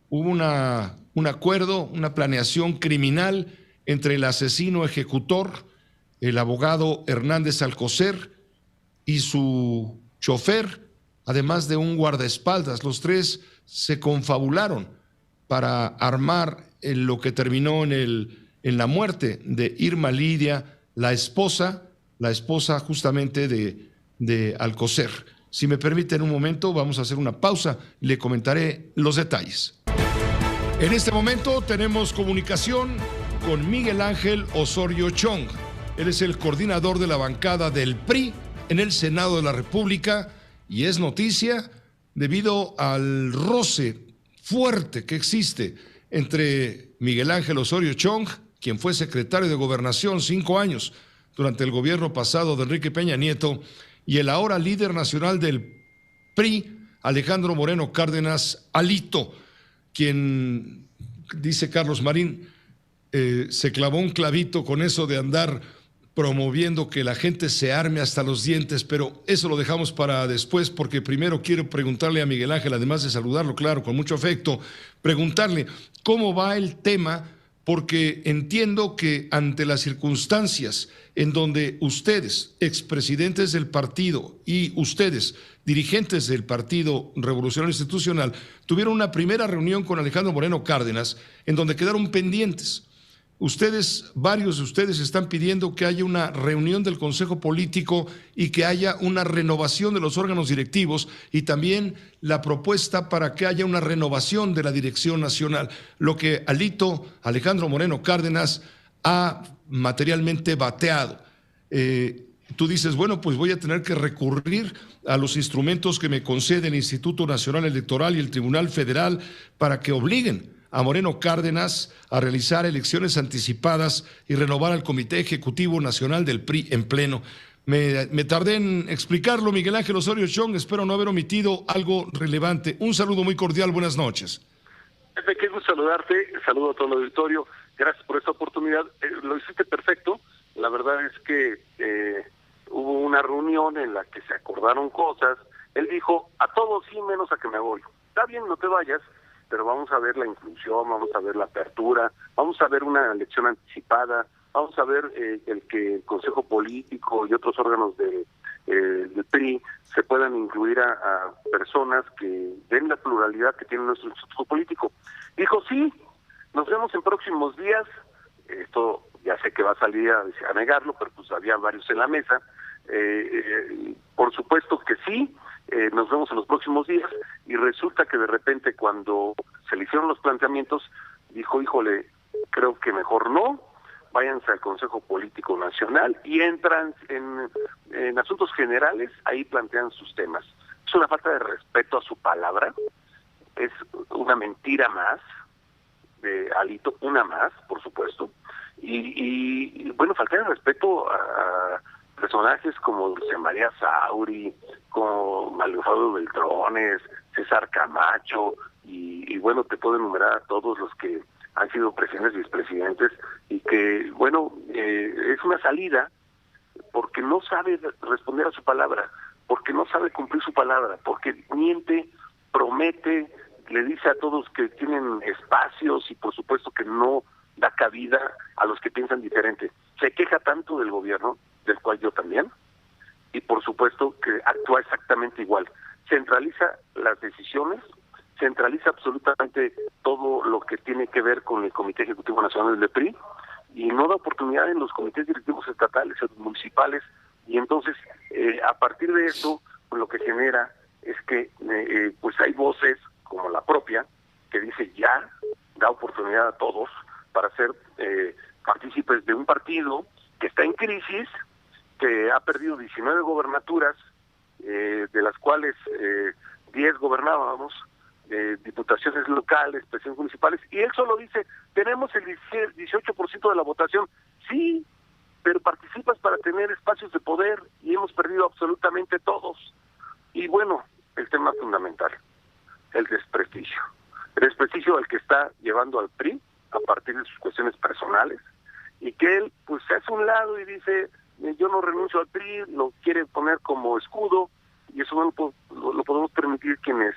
Hubo un acuerdo, una planeación criminal entre el asesino ejecutor, el abogado Hernández Alcocer, y su chofer, además de un guardaespaldas. Los tres se confabularon para armar lo que terminó en la muerte de Irma Lidia, la esposa justamente de Alcocer. Si me permite, en un momento vamos a hacer una pausa y le comentaré los detalles. En este momento tenemos comunicación con Miguel Ángel Osorio Chong. Él es el coordinador de la bancada del PRI en el Senado de la República y es noticia debido al roce fuerte que existe entre Miguel Ángel Osorio Chong, quien fue secretario de Gobernación 5 años durante el gobierno pasado de Enrique Peña Nieto, y el ahora líder nacional del PRI, Alejandro Moreno Cárdenas, Alito, quien, dice Carlos Marín, se clavó un clavito con eso de andar promoviendo que la gente se arme hasta los dientes, pero eso lo dejamos para después, porque primero quiero preguntarle a Miguel Ángel, además de saludarlo, claro, con mucho afecto, preguntarle cómo va el tema, porque entiendo que ante las circunstancias en donde ustedes, expresidentes del partido, y ustedes, dirigentes del Partido Revolucionario Institucional, tuvieron una primera reunión con Alejandro Moreno Cárdenas, en donde quedaron pendientes. Varios de ustedes están pidiendo que haya una reunión del Consejo Político y que haya una renovación de los órganos directivos, y también la propuesta para que haya una renovación de la Dirección Nacional, lo que Alejandro Moreno Cárdenas ha materialmente bateado. Tú dices, bueno, pues voy a tener que recurrir a los instrumentos que me concede el Instituto Nacional Electoral y el Tribunal Federal para que obliguen a Moreno Cárdenas a realizar elecciones anticipadas y renovar al Comité Ejecutivo Nacional del PRI en pleno. Me tardé en explicarlo, Miguel Ángel Osorio Chong, espero no haber omitido algo relevante. Un saludo muy cordial, buenas noches.
Pepe, qué gusto saludarte, saludo a todo el auditorio, gracias por esta oportunidad, lo hiciste perfecto. La verdad es que hubo una reunión en la que se acordaron cosas. Él dijo, a todos sí, menos a que me voy. Está bien, no te vayas, pero vamos a ver la inclusión, vamos a ver la apertura, vamos a ver una elección anticipada, vamos a ver el que el Consejo Político y otros órganos del PRI se puedan incluir a personas que den la pluralidad que tiene nuestro instituto político. Dijo, sí, nos vemos en próximos días. Esto ya sé que va a salir a negarlo, pero pues había varios en la mesa. Por supuesto que sí, nos vemos en los próximos días, y resulta que de repente cuando se le hicieron los planteamientos, dijo, híjole, creo que mejor no, váyanse al Consejo Político Nacional y entran en asuntos generales, ahí plantean sus temas. Es una falta de respeto a su palabra, es una mentira más de Alito, una más, por supuesto, y bueno, falta de respeto a personajes como Dulce María Sauri, como Mario Fabio Beltrones, César Camacho, y bueno, te puedo enumerar a todos los que han sido presidentes y expresidentes, y que, bueno, es una salida
porque no sabe responder a su palabra, porque no sabe cumplir su palabra, porque miente, promete, le dice a todos que tienen espacios y por supuesto que no da cabida a los que piensan diferente. Se queja tanto del gobierno, del cual yo también, y por supuesto que actúa exactamente igual. Centraliza las decisiones, centraliza absolutamente todo lo que tiene que ver con el Comité Ejecutivo Nacional del PRI y no da oportunidad en los comités directivos estatales, en los municipales, y entonces a partir de eso lo que genera es que pues hay voces como la propia que dice ya da oportunidad a todos para ser partícipes de un partido que está en crisis, que ha perdido 19 gobernaturas, de las cuales 10 gobernábamos, diputaciones locales, presidentes municipales, y él solo dice, tenemos el 18% de la votación. Sí, pero participas para tener espacios de poder y hemos perdido absolutamente todos. Y bueno, el tema fundamental, el desprestigio. El desprestigio al que está llevando al PRI a partir de sus cuestiones personales, y que él pues se hace a un lado y dice, yo no renuncio al PRI, lo quiere poner como escudo, y eso no lo podemos permitir quienes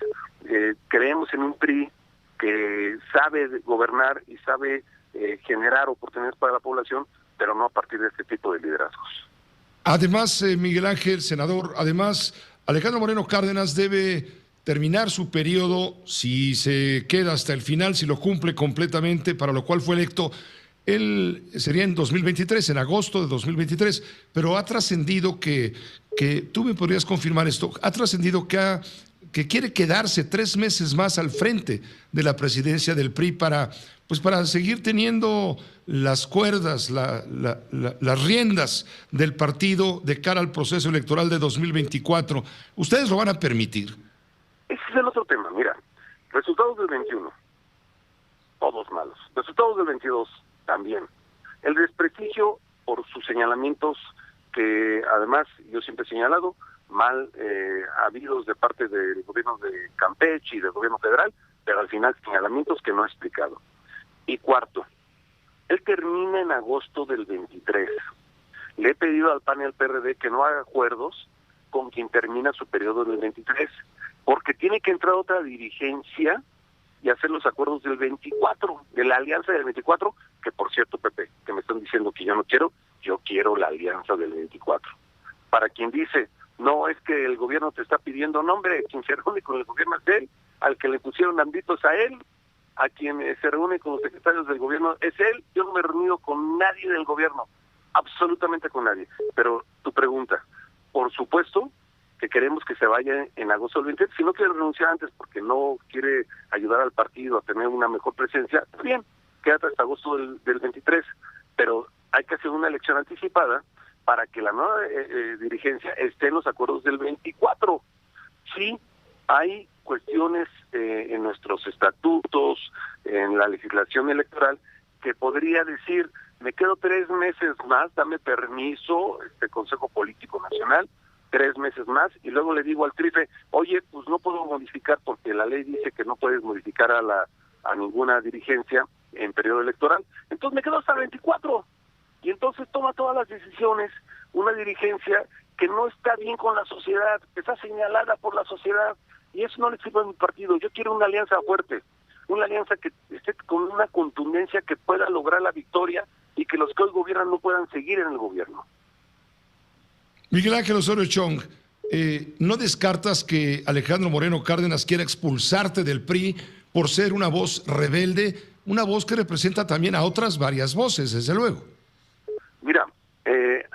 creemos en un PRI que sabe gobernar y sabe generar oportunidades para la población, pero no a partir de este tipo de liderazgos.
Además, Miguel Ángel, senador, además, Alejandro Moreno Cárdenas debe terminar su periodo, si se queda hasta el final, si lo cumple completamente, para lo cual fue electo. Él sería en 2023, en agosto de 2023, pero ha trascendido que tú me podrías confirmar esto, ha trascendido que quiere quedarse 3 meses más al frente de la presidencia del PRI para seguir teniendo las cuerdas, las riendas del partido de cara al proceso electoral de 2024. ¿Ustedes lo van a permitir?
Ese es el otro tema. Mira, resultados del 21, todos malos. Resultados del 22, también. El desprestigio por sus señalamientos, que además yo siempre he señalado, mal habidos de parte del gobierno de Campeche y del gobierno federal, pero al final señalamientos que no ha explicado. Y cuarto, él termina en agosto del 23. Le he pedido al PAN y al PRD que no haga acuerdos con quien termina su periodo del 23, porque tiene que entrar otra dirigencia y hacer los acuerdos del 24, de la alianza del 24, que por cierto, Pepe, que me están diciendo que yo no quiero, yo quiero la alianza del 24. Para quien dice, no, es que el gobierno te está pidiendo nombre, quien se reúne con el gobierno es él, al que le pusieron ambitos a él, a quien se reúne con los secretarios del gobierno es él. Yo no me he reunido con nadie del gobierno, absolutamente con nadie. Pero tu pregunta, por supuesto que queremos que se vaya en agosto del 23, si no quiere renunciar antes porque no quiere ayudar al partido a tener una mejor presencia, bien, quédate hasta agosto del 23, pero hay que hacer una elección anticipada para que la nueva dirigencia esté en los acuerdos del 24. Sí, hay cuestiones en nuestros estatutos, en la legislación electoral, que podría decir, me quedo 3 meses más, dame permiso, Consejo Político Nacional, 3 meses más, y luego le digo al TRIFE, oye, pues no puedo modificar porque la ley dice que no puedes modificar a ninguna dirigencia en periodo electoral, entonces me quedo hasta el 24, y entonces toma todas las decisiones una dirigencia que no está bien con la sociedad, que está señalada por la sociedad, y eso no le sirve a mi partido. Yo quiero una alianza fuerte, una alianza que esté con una contundencia que pueda lograr la victoria y que los que hoy gobiernan no puedan seguir en el gobierno.
Miguel Ángel Osorio Chong, ¿no descartas que Alejandro Moreno Cárdenas quiera expulsarte del PRI por ser una voz rebelde, una voz que representa también a otras varias voces, desde luego?
Mira,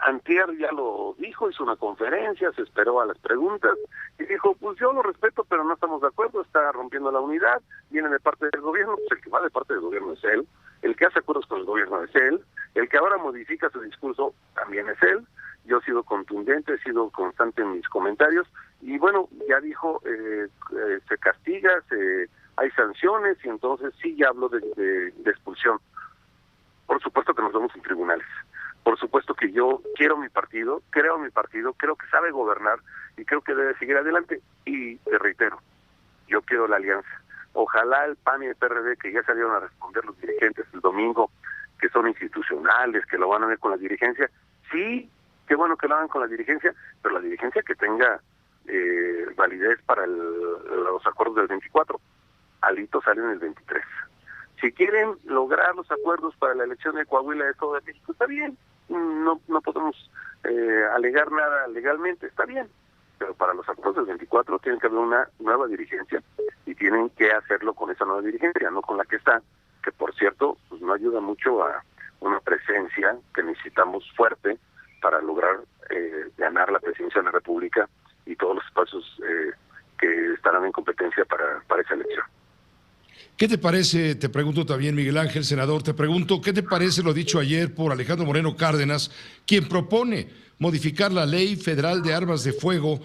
antier ya lo dijo, hizo una conferencia, se esperó a las preguntas y dijo, pues yo lo respeto, pero no estamos de acuerdo, está rompiendo la unidad, viene de parte del gobierno, pues el que va de parte del gobierno es él, el que hace acuerdos con el gobierno es él, el que ahora modifica su discurso también es él. Yo he sido contundente, he sido constante en mis comentarios y bueno, ya dijo, se castiga, hay sanciones y entonces sí ya hablo de expulsión. Por supuesto que nos vemos en tribunales. Por supuesto que yo quiero mi partido, creo que sabe gobernar y creo que debe seguir adelante. Y te reitero, yo quiero la alianza. Ojalá el PAN y el PRD, que ya salieron a responder los dirigentes el domingo, que son institucionales, que lo van a ver con la dirigencia, sí, qué bueno que lo hagan con la dirigencia, pero la dirigencia que tenga validez para los acuerdos del 24. Alito sale en el 23. Si quieren lograr los acuerdos para la elección de Coahuila de Estado de México, está bien, no podemos alegar nada legalmente, está bien, pero para los acuerdos del 24 tienen que haber una nueva dirigencia y tienen que hacerlo con esa nueva dirigencia, no con la que está, que por cierto pues no ayuda mucho a una presencia que necesitamos fuerte para lograr ganar la presidencia de la República y todos los espacios que estarán en competencia para esa elección.
¿Qué te parece, te pregunto también, Miguel Ángel, senador, te pregunto, ¿qué te parece lo dicho ayer por Alejandro Moreno Cárdenas, quien propone modificar la Ley Federal de Armas de Fuego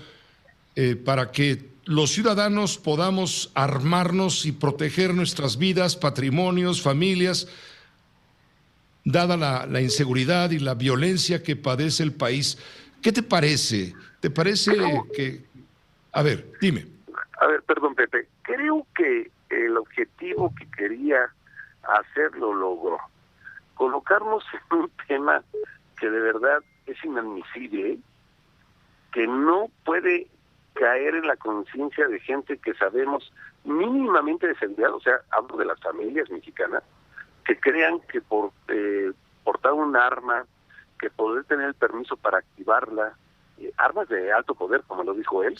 para que los ciudadanos podamos armarnos y proteger nuestras vidas, patrimonios, familias, dada la inseguridad y la violencia que padece el país? ¿Qué te parece? ¿Te parece que...? A ver, dime.
A ver, perdón, Pepe. Creo que el objetivo que quería hacer lo logró. Colocarnos en un tema que de verdad es inadmisible, que no puede caer en la conciencia de gente que sabemos mínimamente de seguridad, o sea, hablo de las familias mexicanas, que crean que por portar un arma, que poder tener el permiso para activarla, armas de alto poder, como lo dijo él,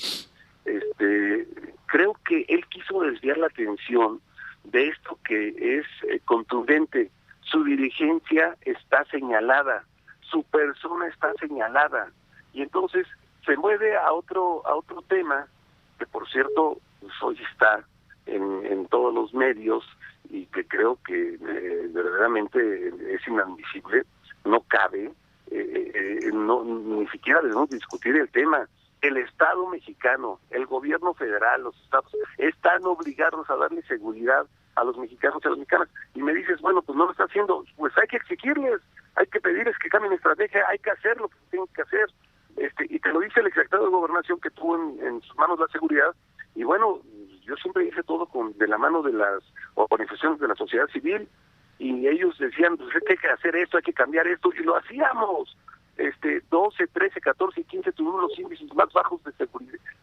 creo que él quiso desviar la atención de esto que es contundente. Su dirigencia está señalada, su persona está señalada, y entonces se mueve a otro tema que, por cierto, pues hoy está en todos los medios y que creo que verdaderamente es inadmisible, no cabe, ni siquiera debemos discutir el tema. El Estado mexicano, el gobierno federal, los estados, están obligados a darle seguridad a los mexicanos y a las mexicanas. Y me dices, bueno, pues no lo está haciendo. Pues hay que exigirles, hay que pedirles que cambien estrategia, hay que hacer lo que tienen que hacer. Y te lo dice el exsecretario de Gobernación, que tuvo en sus manos la seguridad. Y bueno, yo siempre hice todo de la mano de las organizaciones de la sociedad civil, y ellos decían, pues hay que hacer esto, hay que cambiar esto, y lo hacíamos. 12, 13, 14 y 15 tuvimos los índices más bajos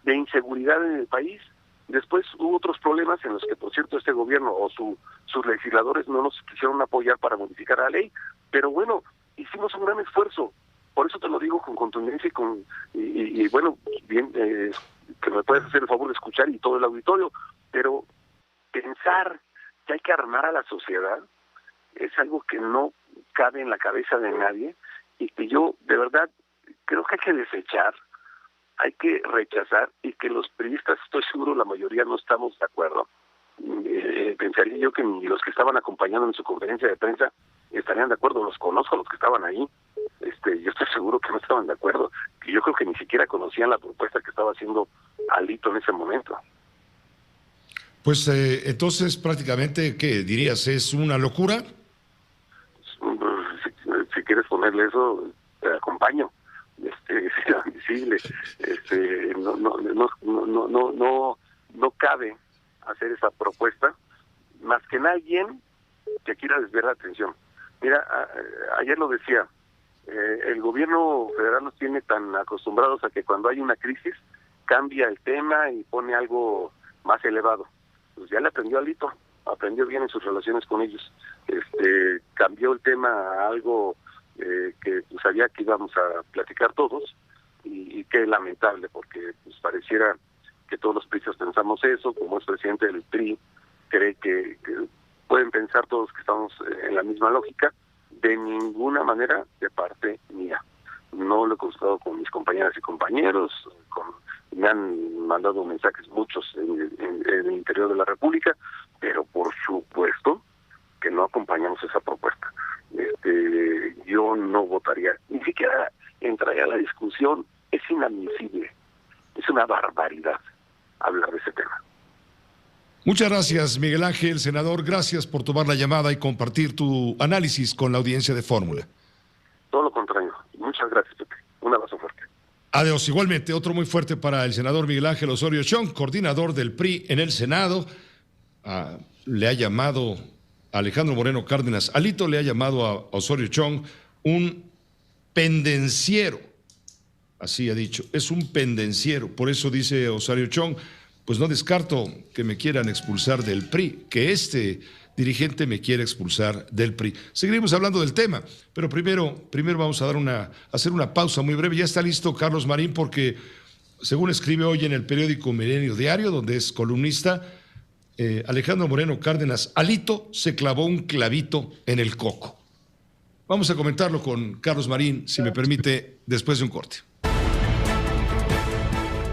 de inseguridad en el país. Después hubo otros problemas en los que, por cierto, este gobierno o sus legisladores no nos quisieron apoyar para modificar la ley, pero bueno, hicimos un gran esfuerzo. Por eso te lo digo con contundencia y bueno, bien, que me puedes hacer el favor de escuchar y todo el auditorio, pero pensar que hay que armar a la sociedad es algo que no cabe en la cabeza de nadie, y que yo de verdad creo que hay que desechar, hay que rechazar, y que los periodistas, estoy seguro la mayoría no estamos de acuerdo. Pensaría yo que ni los que estaban acompañando en su conferencia de prensa estarían de acuerdo, los conozco a los que estaban ahí, yo estoy seguro que no estaban de acuerdo, que yo creo que ni siquiera conocían la propuesta que estaba haciendo Alito en ese momento.
Pues entonces prácticamente, ¿qué dirías? ¿Es una locura?
Si quieres ponerle eso, te acompaño. Es inadmisible. No cabe hacer esa propuesta más que en alguien que quiera desviar la atención. Mira, ayer lo decía, el gobierno federal nos tiene tan acostumbrados a que cuando hay una crisis cambia el tema y pone algo más elevado. Pues ya le aprendió a Alito, aprendió bien en sus relaciones con ellos. Cambió el tema a algo que pues, sabía que íbamos a platicar todos, y qué lamentable, porque pues pareciera que todos los priistas pensamos eso. Como es presidente del PRI, cree que pueden pensar todos que estamos en la misma lógica. De ninguna manera de parte mía. No lo he consultado con mis compañeras y compañeros, me han mandado mensajes muchos en el interior de la República, pero por supuesto que no acompañamos esa propuesta. Yo no votaría, ni siquiera entraría a la discusión. Es inadmisible, es una barbaridad hablar de ese tema.
Muchas gracias, Miguel Ángel, senador. Gracias por tomar la llamada y compartir tu análisis con la audiencia de Fórmula.
Todo lo contrario. Muchas gracias, Pepe. Un abrazo fuerte.
Adiós. Igualmente, otro muy fuerte para el senador Miguel Ángel Osorio Chong, coordinador del PRI en el Senado. Le ha llamado a Alejandro Moreno Cárdenas, Alito le ha llamado a Osorio Chong un pendenciero. Así ha dicho, es un pendenciero. Por eso dice Osorio Chong, pues no descarto que me quieran expulsar del PRI, que este dirigente me quiera expulsar del PRI. Seguiremos hablando del tema, pero primero vamos a hacer una pausa muy breve. Ya está listo Carlos Marín porque, según escribe hoy en el periódico Milenio Diario, donde es columnista, Alejandro Moreno Cárdenas, Alito se clavó un clavito en el coco. Vamos a comentarlo con Carlos Marín, si me permite, después de un corte.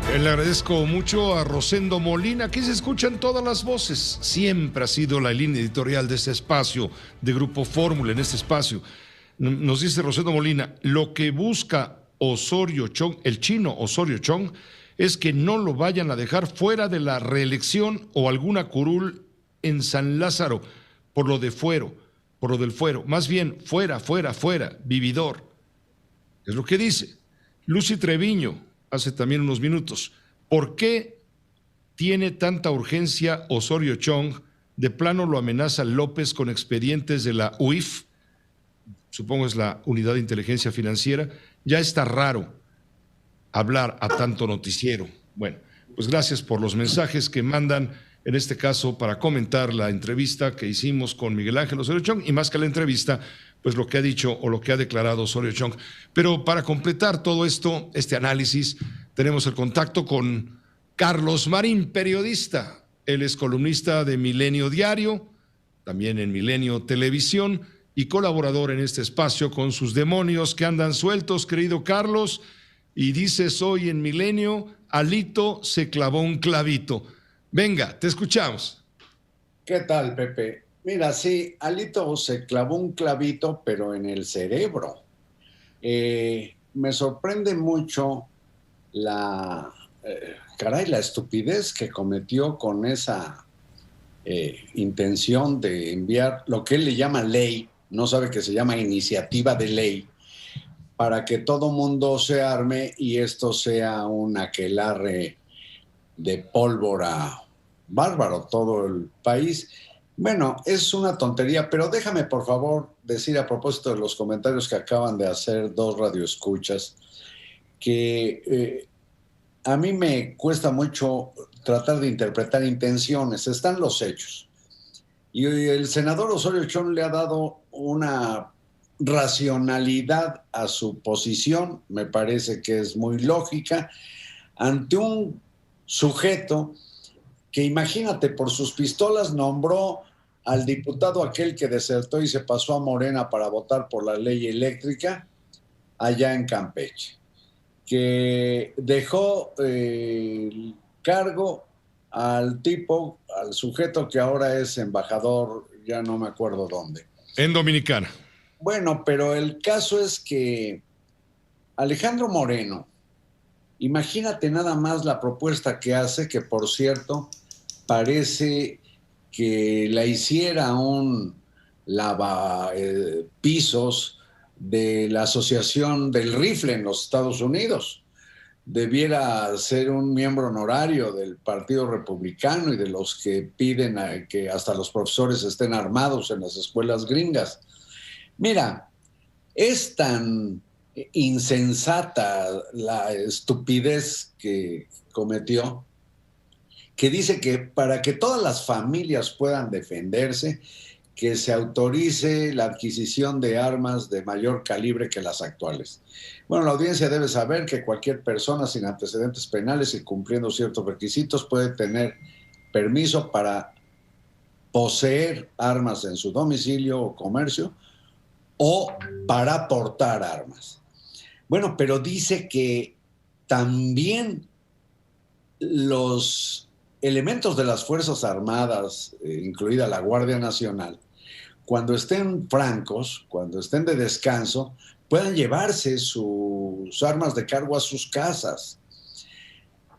Le agradezco mucho a Rosendo Molina. Aquí se escuchan todas las voces. Siempre ha sido la línea editorial de este espacio, de Grupo Fórmula, en este espacio. Nos dice Rosendo Molina, lo que busca Osorio Chong, el chino Osorio Chong, es que no lo vayan a dejar fuera de la reelección o alguna curul en San Lázaro, por lo del fuero. Más bien, fuera, vividor. Es lo que dice. Lucy Treviño, hace también unos minutos. ¿Por qué tiene tanta urgencia Osorio Chong? De plano lo amenaza López con expedientes de la UIF, supongo es la Unidad de Inteligencia Financiera. Ya está raro hablar a tanto noticiero. Bueno, pues gracias por los mensajes que mandan, en este caso para comentar la entrevista que hicimos con Miguel Ángel Osorio Chong, y más que la entrevista, pues lo que ha dicho o lo que ha declarado Osorio Chong. Pero para completar todo esto, este análisis, tenemos el contacto con Carlos Marín, periodista. Él es columnista de Milenio Diario, también en Milenio Televisión, y colaborador en este espacio con sus demonios que andan sueltos, querido Carlos. Y dices hoy en Milenio, Alito se clavó un clavito. Venga, te escuchamos.
¿Qué tal, Pepe? Mira, sí, Alito se clavó un clavito, pero en el cerebro. Me sorprende mucho la estupidez que cometió con esa intención de enviar lo que él le llama ley, no sabe que se llama iniciativa de ley, para que todo mundo se arme y esto sea un aquelarre de pólvora bárbaro, todo el país. Bueno, es una tontería, pero déjame por favor decir a propósito de los comentarios que acaban de hacer dos radioescuchas, que a mí me cuesta mucho tratar de interpretar intenciones, están los hechos. Y el senador Osorio Chong le ha dado una racionalidad a su posición, me parece que es muy lógica, ante un sujeto que, imagínate, por sus pistolas nombró al diputado aquel que desertó y se pasó a Morena para votar por la ley eléctrica allá en Campeche, que dejó el cargo al sujeto que ahora es embajador, ya no me acuerdo dónde.
En Dominicana.
Bueno, pero el caso es que Alejandro Moreno, imagínate nada más la propuesta que hace, que por cierto parece que la hiciera un lavapisos de la Asociación del Rifle en los Estados Unidos. Debiera ser un miembro honorario del Partido Republicano y de los que piden que hasta los profesores estén armados en las escuelas gringas. Mira, es tan insensata la estupidez que cometió, que dice que para que todas las familias puedan defenderse, que se autorice la adquisición de armas de mayor calibre que las actuales. Bueno, la audiencia debe saber que cualquier persona sin antecedentes penales y cumpliendo ciertos requisitos puede tener permiso para poseer armas en su domicilio o comercio o para portar armas. Bueno, pero dice que también los elementos de las Fuerzas Armadas, incluida la Guardia Nacional, cuando estén francos, cuando estén de descanso, puedan llevarse sus armas de cargo a sus casas.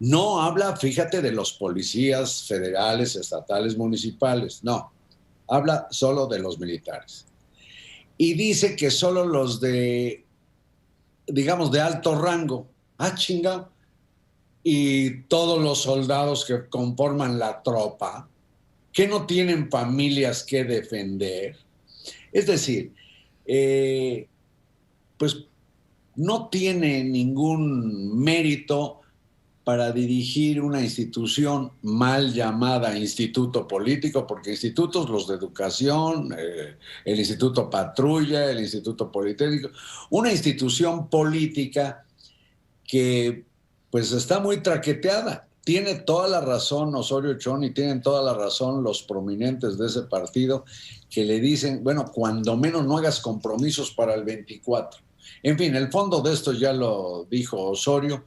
No habla, fíjate, de los policías federales, estatales, municipales, no. Habla solo de los militares. Y dice que solo los de, digamos, de alto rango, chinga, y todos los soldados que conforman la tropa, que no tienen familias que defender. Es decir, pues no tiene ningún mérito para dirigir una institución mal llamada instituto político, porque institutos, los de educación, el Instituto Patrulla, el Instituto Politécnico, una institución política que pues está muy traqueteada. Tiene toda la razón Osorio Chong y tienen toda la razón los prominentes de ese partido que le dicen, bueno, cuando menos no hagas compromisos para el 24. En fin, el fondo de esto ya lo dijo Osorio,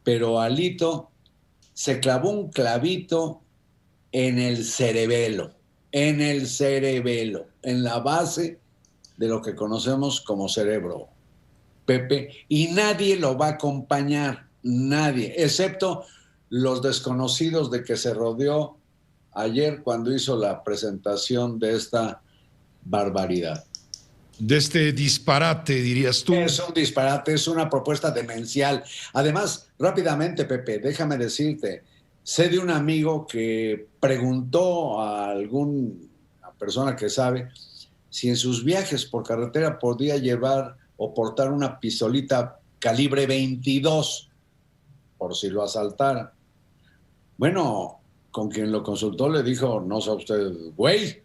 pero Alito se clavó un clavito en el cerebelo, en la base de lo que conocemos como cerebro, Pepe, y nadie lo va a acompañar, nadie, excepto los desconocidos de que se rodeó ayer cuando hizo la presentación de esta barbaridad.
De este disparate, dirías tú.
Es un disparate, es una propuesta demencial. Además, rápidamente, Pepe, déjame decirte, sé de un amigo que preguntó a alguna persona que sabe si en sus viajes por carretera podía llevar o portar una pistolita calibre 22 por si lo asaltaran. Bueno, con quien lo consultó le dijo, no sea usted güey,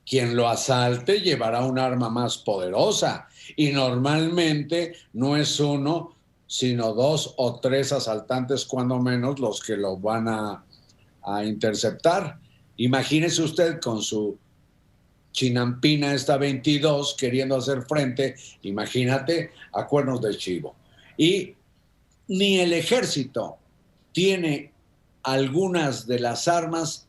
quien lo asalte llevará un arma más poderosa y normalmente no es uno, sino 2 o 3 asaltantes cuando menos los que lo van a interceptar. Imagínese usted con su chinampina esta 22 queriendo hacer frente, imagínate, a cuernos de chivo. Y ni el ejército tiene algunas de las armas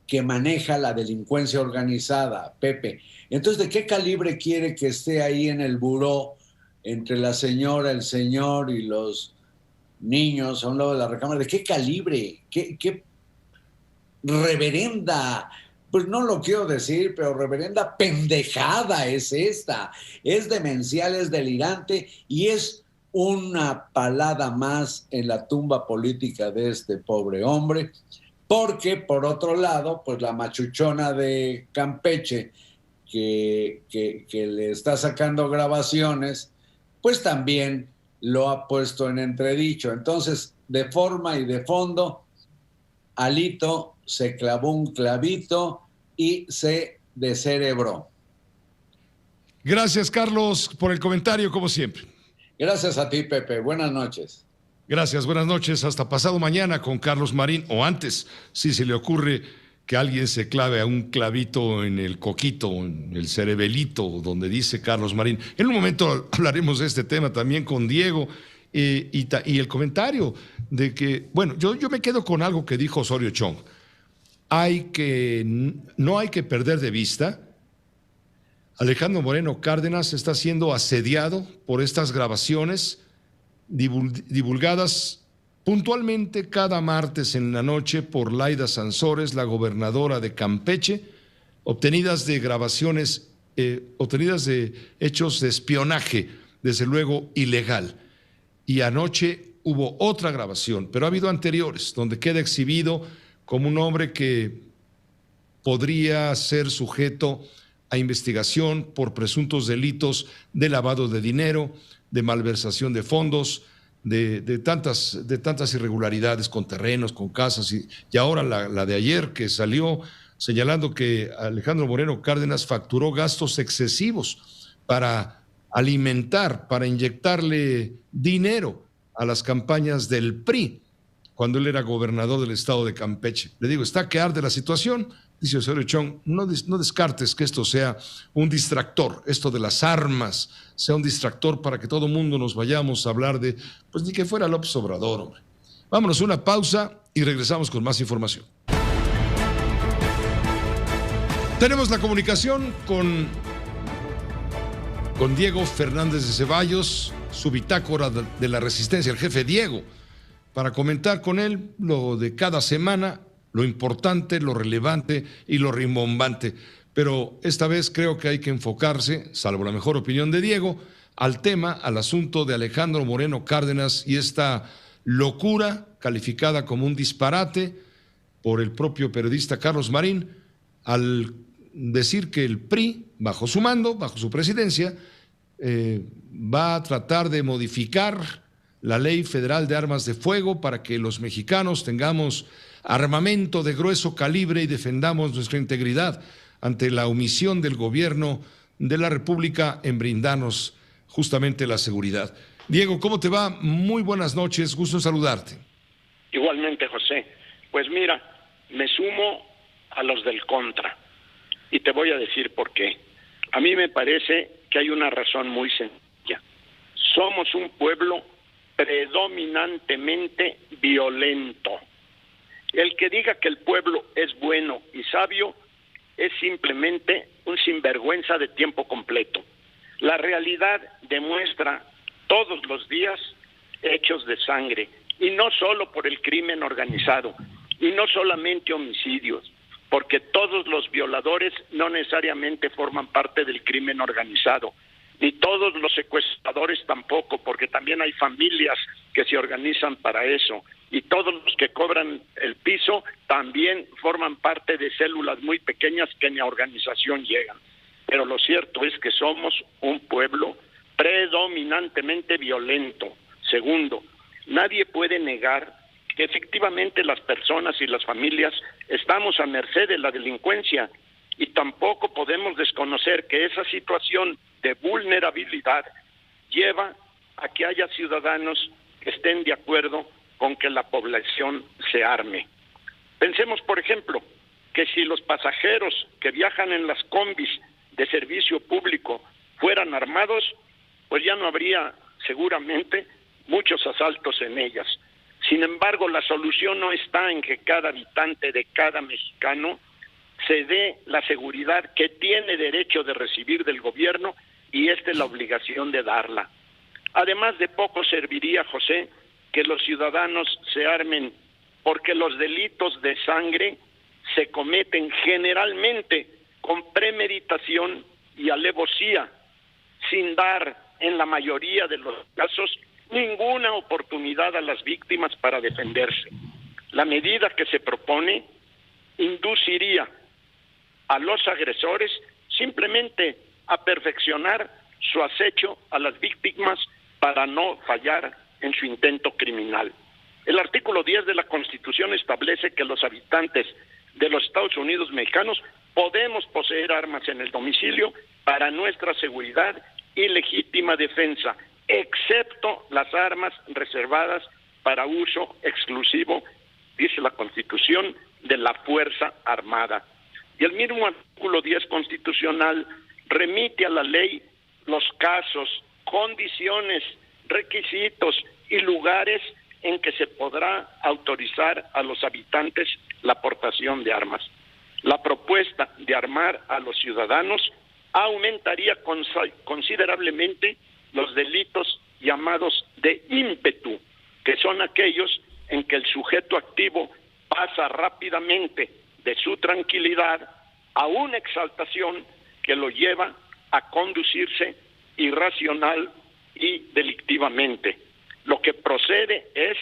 que maneja la delincuencia organizada, Pepe. Entonces, ¿de qué calibre quiere que esté ahí en el buró entre la señora, el señor y los niños a un lado de la recámara? ¿De qué calibre? ¿Qué reverenda, pues no lo quiero decir, pero reverenda pendejada es esta? Es demencial, es delirante y es una palada más en la tumba política de este pobre hombre. Porque, por otro lado, pues la machuchona de Campeche, que le está sacando grabaciones, pues también lo ha puesto en entredicho. Entonces, de forma y de fondo, Alito se clavó un clavito y se descerebró.
Gracias, Carlos, por el comentario, como siempre.
Gracias a ti, Pepe. Buenas noches.
Gracias, buenas noches. Hasta pasado mañana con Carlos Marín, o antes, si se le ocurre que alguien se clave a un clavito en el coquito, en el cerebelito, donde dice Carlos Marín. En un momento hablaremos de este tema también con Diego y el comentario de que, bueno, yo me quedo con algo que dijo Osorio Chong. No hay que perder de vista, Alejandro Moreno Cárdenas está siendo asediado por estas grabaciones divulgadas puntualmente cada martes en la noche por Laida Sansores, la gobernadora de Campeche, obtenidas de grabaciones, obtenidas de hechos de espionaje, desde luego ilegal. Y anoche hubo otra grabación, pero ha habido anteriores, donde queda exhibido como un hombre que podría ser sujeto a investigación por presuntos delitos de lavado de dinero, de malversación de fondos, de tantas irregularidades con terrenos, con casas, y ahora la de ayer que salió señalando que Alejandro Moreno Cárdenas facturó gastos excesivos para alimentar, para inyectarle dinero a las campañas del PRI cuando él era gobernador del estado de Campeche. Le digo, está que arde la situación. Dice Osorio Chong, no descartes que esto sea un distractor, esto de las armas sea un distractor para que todo el mundo nos vayamos a hablar de, pues ni que fuera López Obrador, hombre. Vámonos a una pausa y regresamos con más información. Tenemos la comunicación con Diego Fernández de Ceballos, su bitácora de la Resistencia, el jefe Diego, para comentar con él lo de cada semana, lo importante, lo relevante y lo rimbombante. Pero esta vez creo que hay que enfocarse, salvo la mejor opinión de Diego, al tema, al asunto de Alejandro Moreno Cárdenas y esta locura calificada como un disparate por el propio periodista Carlos Marín, al decir que el PRI, bajo su mando, bajo su presidencia, va a tratar de modificar la Ley Federal de Armas de Fuego para que los mexicanos tengamos armamento de grueso calibre y defendamos nuestra integridad ante la omisión del gobierno de la República en brindarnos justamente la seguridad. Diego, ¿cómo te va? Muy buenas noches, gusto en saludarte.
Igualmente, José. Pues mira, me sumo a los del contra y te voy a decir por qué. A mí me parece que hay una razón muy sencilla. Somos un pueblo predominantemente violento. El que diga que el pueblo es bueno y sabio es simplemente un sinvergüenza de tiempo completo. La realidad demuestra todos los días hechos de sangre, y no solo por el crimen organizado, y no solamente homicidios, porque todos los violadores no necesariamente forman parte del crimen organizado, ni todos los secuestradores tampoco, porque también hay familias que se organizan para eso, y todos los que cobran el piso también forman parte de células muy pequeñas que ni a organización llegan. Pero lo cierto es que somos un pueblo predominantemente violento. Segundo, nadie puede negar que efectivamente las personas y las familias estamos a merced de la delincuencia, y tampoco podemos desconocer que esa situación de vulnerabilidad lleva a que haya ciudadanos que estén de acuerdo con que la población se arme. Pensemos, por ejemplo, que si los pasajeros que viajan en las combis de servicio público fueran armados, pues ya no habría seguramente muchos asaltos en ellas. Sin embargo, la solución no está en que cada habitante de cada mexicano se dé la seguridad que tiene derecho de recibir del gobierno, y esta es la obligación de darla. Además, de poco serviría, José, que los ciudadanos se armen, porque los delitos de sangre se cometen generalmente con premeditación y alevosía, sin dar, en la mayoría de los casos, ninguna oportunidad a las víctimas para defenderse. La medida que se propone induciría a los agresores simplemente a perfeccionar su acecho a las víctimas para no fallar en su intento criminal. El artículo 10 de la Constitución establece que los habitantes de los Estados Unidos mexicanos podemos poseer armas en el domicilio para nuestra seguridad y legítima defensa, excepto las armas reservadas para uso exclusivo, dice la Constitución, de la Fuerza Armada. Y el mismo artículo 10 constitucional remite a la ley los casos, condiciones, requisitos y lugares en que se podrá autorizar a los habitantes la aportación de armas. La propuesta de armar a los ciudadanos aumentaría considerablemente los delitos llamados de ímpetu, que son aquellos en que el sujeto activo pasa rápidamente de su tranquilidad a una exaltación que lo lleva a conducirse irracional y delictivamente. Lo que procede es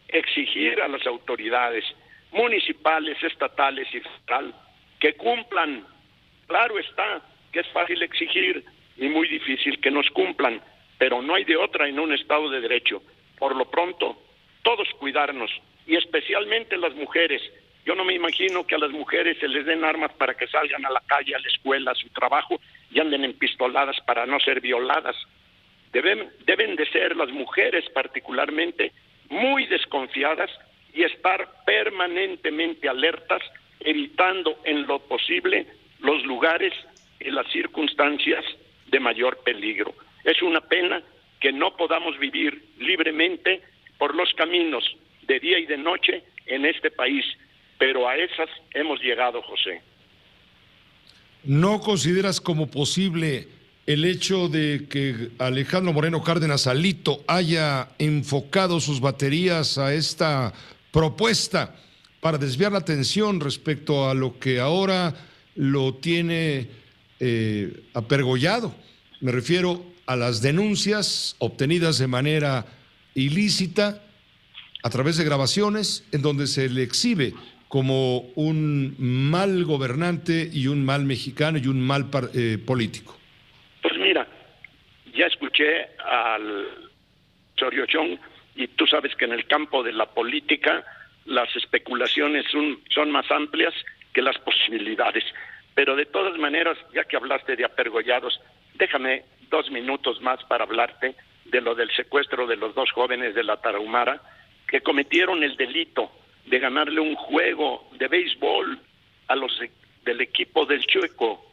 exigir a las autoridades municipales, estatales y federal que cumplan. Claro está que es fácil exigir y muy difícil que nos cumplan, pero no hay de otra en un Estado de Derecho. Por lo pronto, todos cuidarnos, y especialmente las mujeres. Yo no me imagino que a las mujeres se les den armas para que salgan a la calle, a la escuela, a su trabajo, y anden empistoladas para no ser violadas. Deben de ser las mujeres particularmente muy desconfiadas y estar permanentemente alertas, evitando en lo posible los lugares y las circunstancias de mayor peligro. Es una pena que no podamos vivir libremente por los caminos de día y de noche en este país, pero a esas hemos llegado, José.
¿No consideras como posible el hecho de que Alejandro Moreno Cárdenas Alito haya enfocado sus baterías a esta propuesta para desviar la atención respecto a lo que ahora lo tiene apergollado? Me refiero a las denuncias obtenidas de manera ilícita a través de grabaciones en donde se le exhibe como un mal gobernante y un mal mexicano y un mal político.
Pues mira, ya escuché al Soriochón, y tú sabes que en el campo de la política las especulaciones son más amplias que las posibilidades. Pero de todas maneras, ya que hablaste de apergollados, déjame 2 minutos más para hablarte de lo del secuestro de los 2 jóvenes de la Tarahumara que cometieron el delito de ganarle un juego de béisbol a los del equipo del Chueco,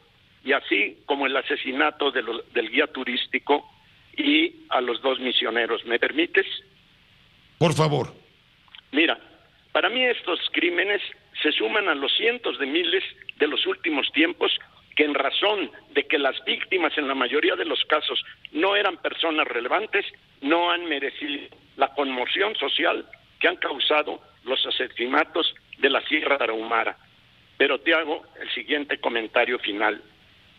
y así como el asesinato del guía turístico y a los 2 misioneros. ¿Me permites?
Por favor.
Mira, para mí estos crímenes se suman a los cientos de miles de los últimos tiempos que, en razón de que las víctimas en la mayoría de los casos no eran personas relevantes, no han merecido la conmoción social que han causado los asesinatos de la Sierra Tarahumara. Pero te hago el siguiente comentario final.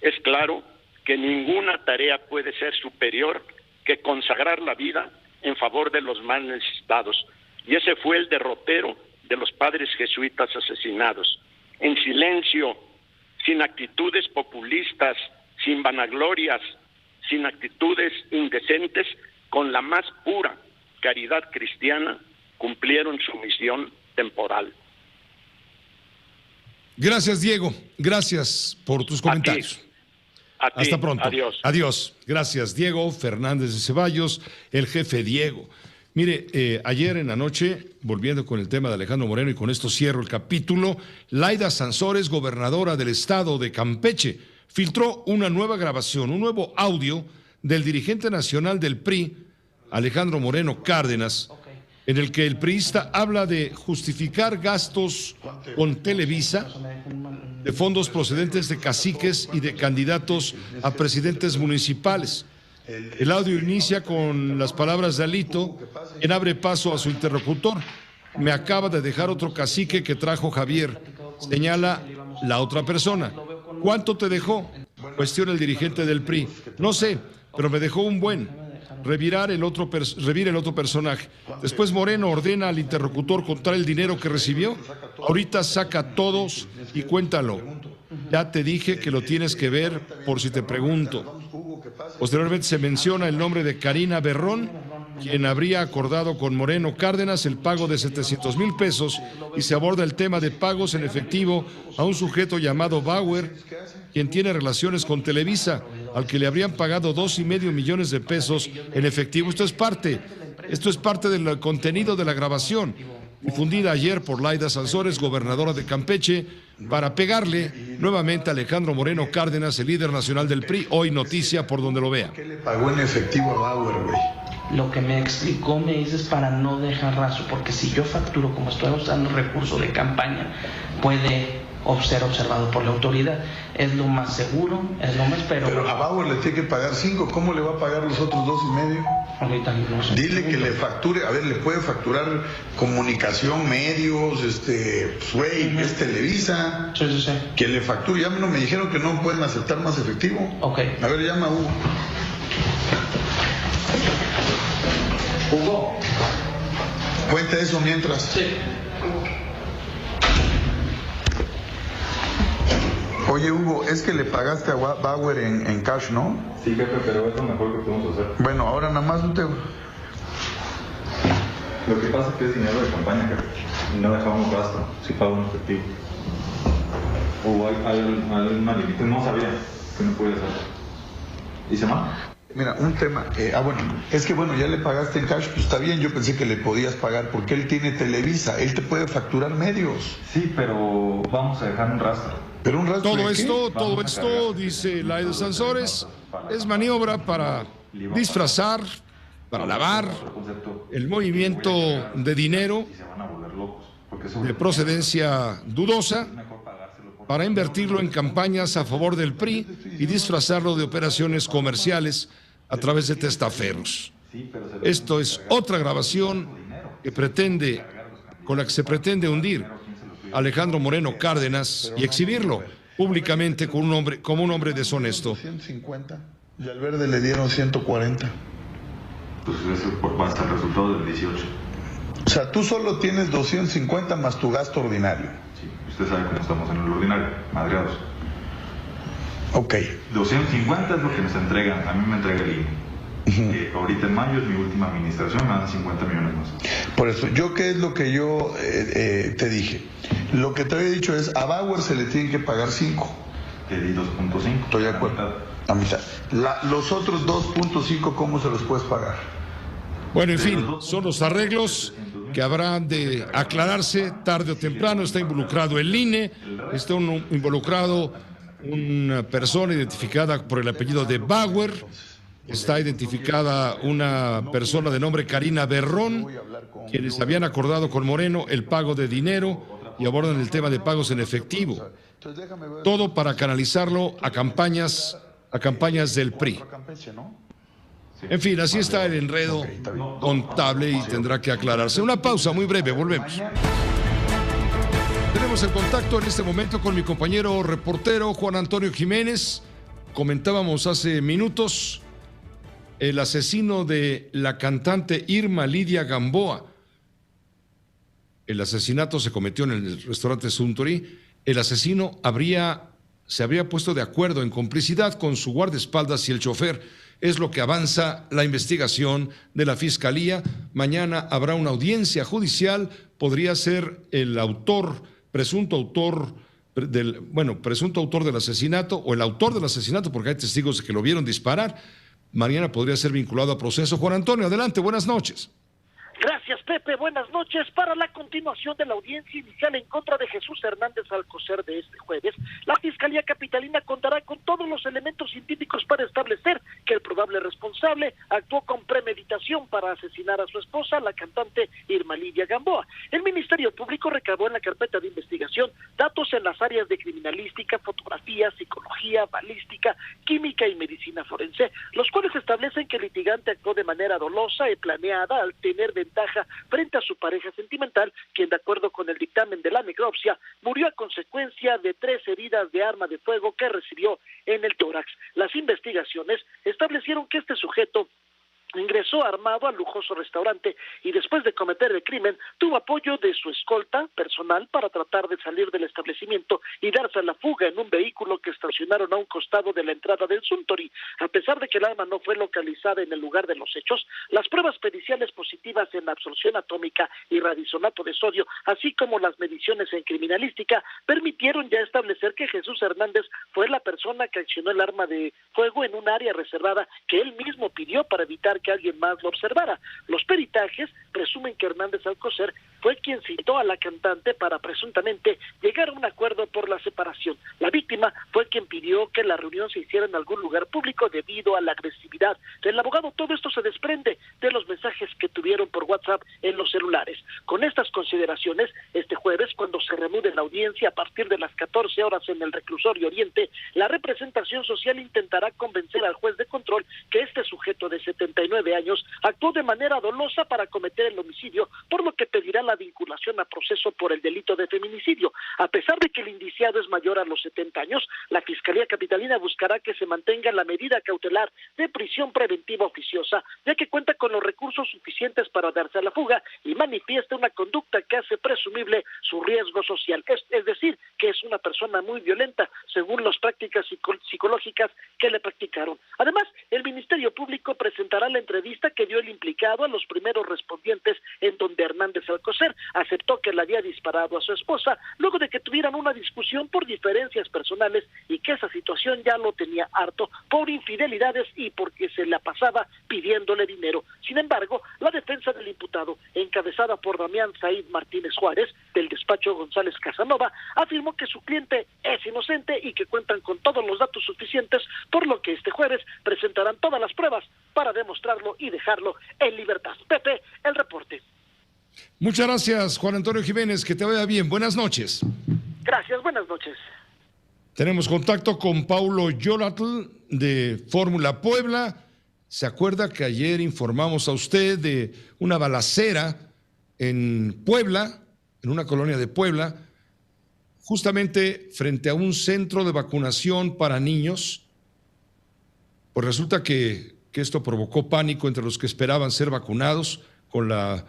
Es claro que ninguna tarea puede ser superior que consagrar la vida en favor de los más necesitados. Y ese fue el derrotero de los padres jesuitas asesinados. En silencio, sin actitudes populistas, sin vanaglorias, sin actitudes indecentes, con la más pura caridad cristiana, cumplieron su misión temporal.
Gracias, Diego. Gracias por tus comentarios.
A ti.
Hasta pronto.
Adiós.
Adiós. Gracias, Diego Fernández de Ceballos, el jefe Diego. Mire, ayer en la noche, volviendo con el tema de Alejandro Moreno, y con esto cierro el capítulo, Laida Sansores, gobernadora del estado de Campeche, filtró una nueva grabación, un nuevo audio del dirigente nacional del PRI, Alejandro Moreno Cárdenas, en el que el priista habla de justificar gastos con Televisa de fondos procedentes de caciques y de candidatos a presidentes municipales. El audio inicia con las palabras de Alito, quien abre paso a su interlocutor. Me acaba de dejar otro cacique que trajo Javier, señala la otra persona. ¿Cuánto te dejó?, cuestiona el dirigente del PRI. No sé, pero me dejó un buen. Revira el otro personaje. Después Moreno ordena al interlocutor contar el dinero que recibió. Ahorita saca todos y cuéntalo. Ya te dije que lo tienes que ver por si te pregunto. Posteriormente se menciona el nombre de Karina Berrón, quien habría acordado con Moreno Cárdenas el pago de 700,000 pesos, y se aborda el tema de pagos en efectivo a un sujeto llamado Bauer, quien tiene relaciones con Televisa, al que le habrían pagado 2,5 millones de pesos en efectivo. Esto es parte del contenido de la grabación, difundida ayer por Laida Sansores, gobernadora de Campeche, para pegarle nuevamente a Alejandro Moreno Cárdenas, el líder nacional del PRI. Hoy noticia por donde lo vea.
¿Qué le pagó en efectivo a Bauer, güey?
Lo que me explicó, me dices, para no dejar rastro, porque si yo facturo como estoy usando recursos de campaña, puede ser observado por la autoridad. Es lo más seguro, es lo más, pero
a Bauer le tiene que pagar 5, ¿cómo le va a pagar los otros 2,5?
Ahorita no sé.
Dile que le facture, a ver, le puede facturar comunicación, medios, güey, es Televisa.
Sí.
Que le facture, ya no me dijeron que no pueden aceptar más efectivo.
Ok.
A ver, llama a Hugo. Hugo, cuenta eso mientras.
Sí.
Oye, Hugo, es que le pagaste a Bauer en cash, ¿no?
Sí, Pepe, pero es lo mejor que podemos hacer.
Bueno, ahora nada más usted.
Lo que pasa es que es dinero de campaña, Pepe, y no dejamos gasto si pago en efectivo. O hay una límite, no sabía que no podía hacer. ¿Hice mal?
Mira, un tema, es que ya le pagaste en cash, pues está bien, yo pensé que le podías pagar porque él tiene Televisa, él te puede facturar medios.
Sí, pero vamos a dejar un rastro.
¿Pero un rastro
Todo
de qué?
esto, dice Laida Sansores, es maniobra para disfrazar, para lavar el movimiento de dinero de procedencia dudosa, para invertirlo en campañas a favor del PRI y disfrazarlo de operaciones comerciales a través de testaferros. Esto es otra grabación con la que se pretende hundir a Alejandro Moreno Cárdenas y exhibirlo públicamente como un hombre deshonesto.
150 y al Verde le dieron 140.
Pues eso va a ser el resultado del 18.
O sea, tú solo tienes 250 más tu gasto ordinario.
Sí, usted sabe cómo estamos en el ordinario, madreados.
Ok.
250 es lo que nos entregan, a mí me entrega el INE. Ahorita en mayo es mi última administración, me dan 50 millones más.
Por eso, ¿qué es lo que yo te dije? Lo que te había dicho es, a Bauer se le tienen que pagar 5.
Te di 2.5.
Estoy de acuerdo. A mitad. Los otros 2.5, ¿cómo se los puedes pagar?
Bueno, en fin, son los arreglos que habrán de aclararse tarde o temprano. Está involucrado el INE, está involucrado una persona identificada por el apellido de Bauer, está identificada una persona de nombre Karina Berrón, quienes habían acordado con Moreno el pago de dinero y abordan el tema de pagos en efectivo. Todo para canalizarlo a campañas del PRI. En fin, así está el enredo contable y tendrá que aclararse. Una pausa muy breve, volvemos. Tenemos el contacto en este momento con mi compañero reportero Juan Antonio Jiménez. Comentábamos hace minutos el asesino de la cantante Irma Lidia Gamboa. El asesinato se cometió en el restaurante Suntory. El asesino se habría puesto de acuerdo en complicidad con su guardaespaldas y el chofer. Es lo que avanza la investigación de la Fiscalía. Mañana habrá una audiencia judicial. Podría ser el presunto autor del asesinato o el autor del asesinato, porque hay testigos que lo vieron disparar. Mañana podría ser vinculado a proceso. Juan Antonio, adelante, buenas noches.
Gracias, Pepe. Buenas noches. Para la continuación de la audiencia inicial en contra de Jesús Hernández Alcocer de este jueves, la Fiscalía Capitalina contará con todos los elementos científicos para establecer que el probable responsable actuó con premeditación para asesinar a su esposa, la cantante Irma Lidia Gamboa. El Ministerio Público recabó en la carpeta de investigación datos en las áreas de criminalística, fotografía, psicología, balística, química y medicina forense, los cuales establecen que el litigante actuó de manera dolosa y planeada al tener ventaja frente a su pareja sentimental, quien de acuerdo con el dictamen de la necropsia murió a consecuencia de 3 heridas de arma de fuego que recibió en el tórax. Las investigaciones establecieron que este sujeto ingresó armado al lujoso restaurante y después de cometer el crimen tuvo apoyo de su escolta personal para tratar de salir del establecimiento y darse a la fuga en un vehículo que estacionaron a un costado de la entrada del Suntory. A pesar de que el arma no fue localizada en el lugar de los hechos, las pruebas periciales positivas en absorción atómica y radisonato de sodio, así como las mediciones en criminalística, permitieron ya establecer que Jesús Hernández fue la persona que accionó el arma de fuego en un área reservada que él mismo pidió para evitar que alguien más lo observara. Los peritajes presumen que Hernández Alcocer fue quien citó a la cantante para presuntamente llegar a un acuerdo por la separación. La víctima fue quien pidió que la reunión se hiciera en algún lugar público debido a la agresividad del abogado. Todo esto se desprende de los mensajes que tuvieron por WhatsApp en los celulares. Con estas consideraciones, este jueves, cuando se reanude la audiencia a partir de las 14 horas en el reclusorio Oriente, la representación social intentará convencer al juez de control que este sujeto de 79 años actuó de manera dolosa para cometer el homicidio, por lo que pedirá la vinculación a proceso por el delito de feminicidio. A pesar de que el indiciado es mayor a los 70 años, la Fiscalía Capitalina buscará que se mantenga la medida cautelar de prisión preventiva oficiosa, ya que cuenta con los recursos suficientes para darse a la fuga y manifiesta una conducta que hace presumible su riesgo social, es decir, que es una persona muy violenta, según las prácticas psicológicas que le practicaron. Además, el Ministerio Público presentará la entrevista que dio el implicado a los primeros respondientes, en donde Hernández Alcocer aceptó que le había disparado a su esposa luego de que tuvieran una discusión por diferencias personales y que esa situación ya lo tenía harto por infidelidades y porque se la pasaba pidiéndole dinero. Sin embargo, la defensa del imputado, encabezada por Damián Said Martínez Juárez, del despacho González Casanova, afirmó que su cliente es inocente y que cuentan con todos los datos suficientes, por lo que este jueves presentarán todas las pruebas para demostrarlo y dejarlo en libertad. Pepe, el reporte.
Muchas gracias, Juan Antonio Jiménez, que te vaya bien. Buenas noches.
Gracias, buenas noches.
Tenemos contacto con Paulo Yolatl de Fórmula Puebla. ¿Se acuerda que ayer informamos a usted de una balacera en Puebla, en una colonia de Puebla, justamente frente a un centro de vacunación para niños? Pues resulta que esto provocó pánico entre los que esperaban ser vacunados con la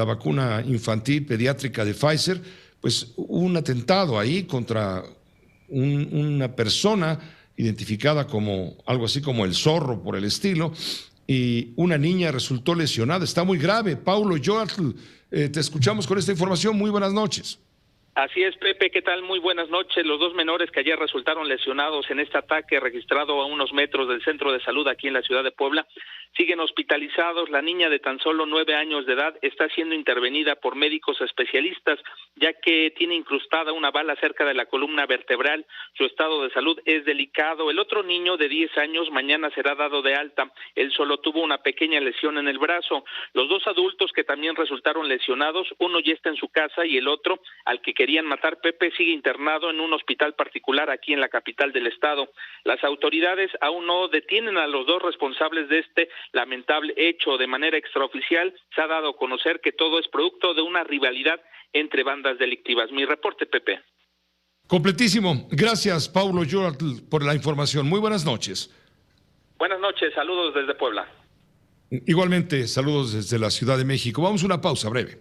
vacuna infantil pediátrica de Pfizer. Pues hubo un atentado ahí contra una persona identificada como algo así como el zorro por el estilo, y una niña resultó lesionada. Está muy grave. Paulo Yoatl, te escuchamos con esta información. Muy buenas noches.
Así es, Pepe, ¿qué tal? Muy buenas noches. Los dos menores que ayer resultaron lesionados en este ataque registrado a unos metros del centro de salud aquí en la ciudad de Puebla siguen hospitalizados. La niña de tan solo 9 años de edad está siendo intervenida por médicos especialistas, ya que tiene incrustada una bala cerca de la columna vertebral. Su estado de salud es delicado. El otro niño de 10 años mañana será dado de alta. Él solo tuvo una pequeña lesión en el brazo. Los dos adultos que también resultaron lesionados, uno ya está en su casa y el otro, al que querían matar, Pepe, sigue internado en un hospital particular aquí en la capital del estado. Las autoridades aún no detienen a los dos responsables de este lamentable hecho. De manera extraoficial se ha dado a conocer que todo es producto de una rivalidad entre bandas delictivas. Mi reporte, Pepe.
Completísimo. Gracias, Paulo Yoatl, por la información. Muy buenas noches.
Buenas noches, saludos desde Puebla.
Igualmente, saludos desde la Ciudad de México. Vamos a una pausa breve.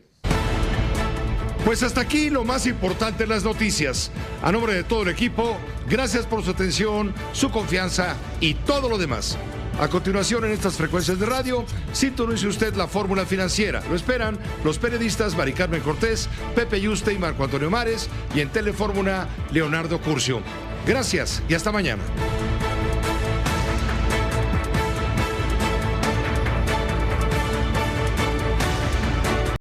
Pues hasta aquí lo más importante en las noticias. A nombre de todo el equipo, gracias por su atención, su confianza y todo lo demás. A continuación, en estas frecuencias de radio, sintonice usted la fórmula financiera. Lo esperan los periodistas Mari Carmen Cortés, Pepe Yuste y Marco Antonio Mares, y en Telefórmula, Leonardo Curcio. Gracias y hasta mañana.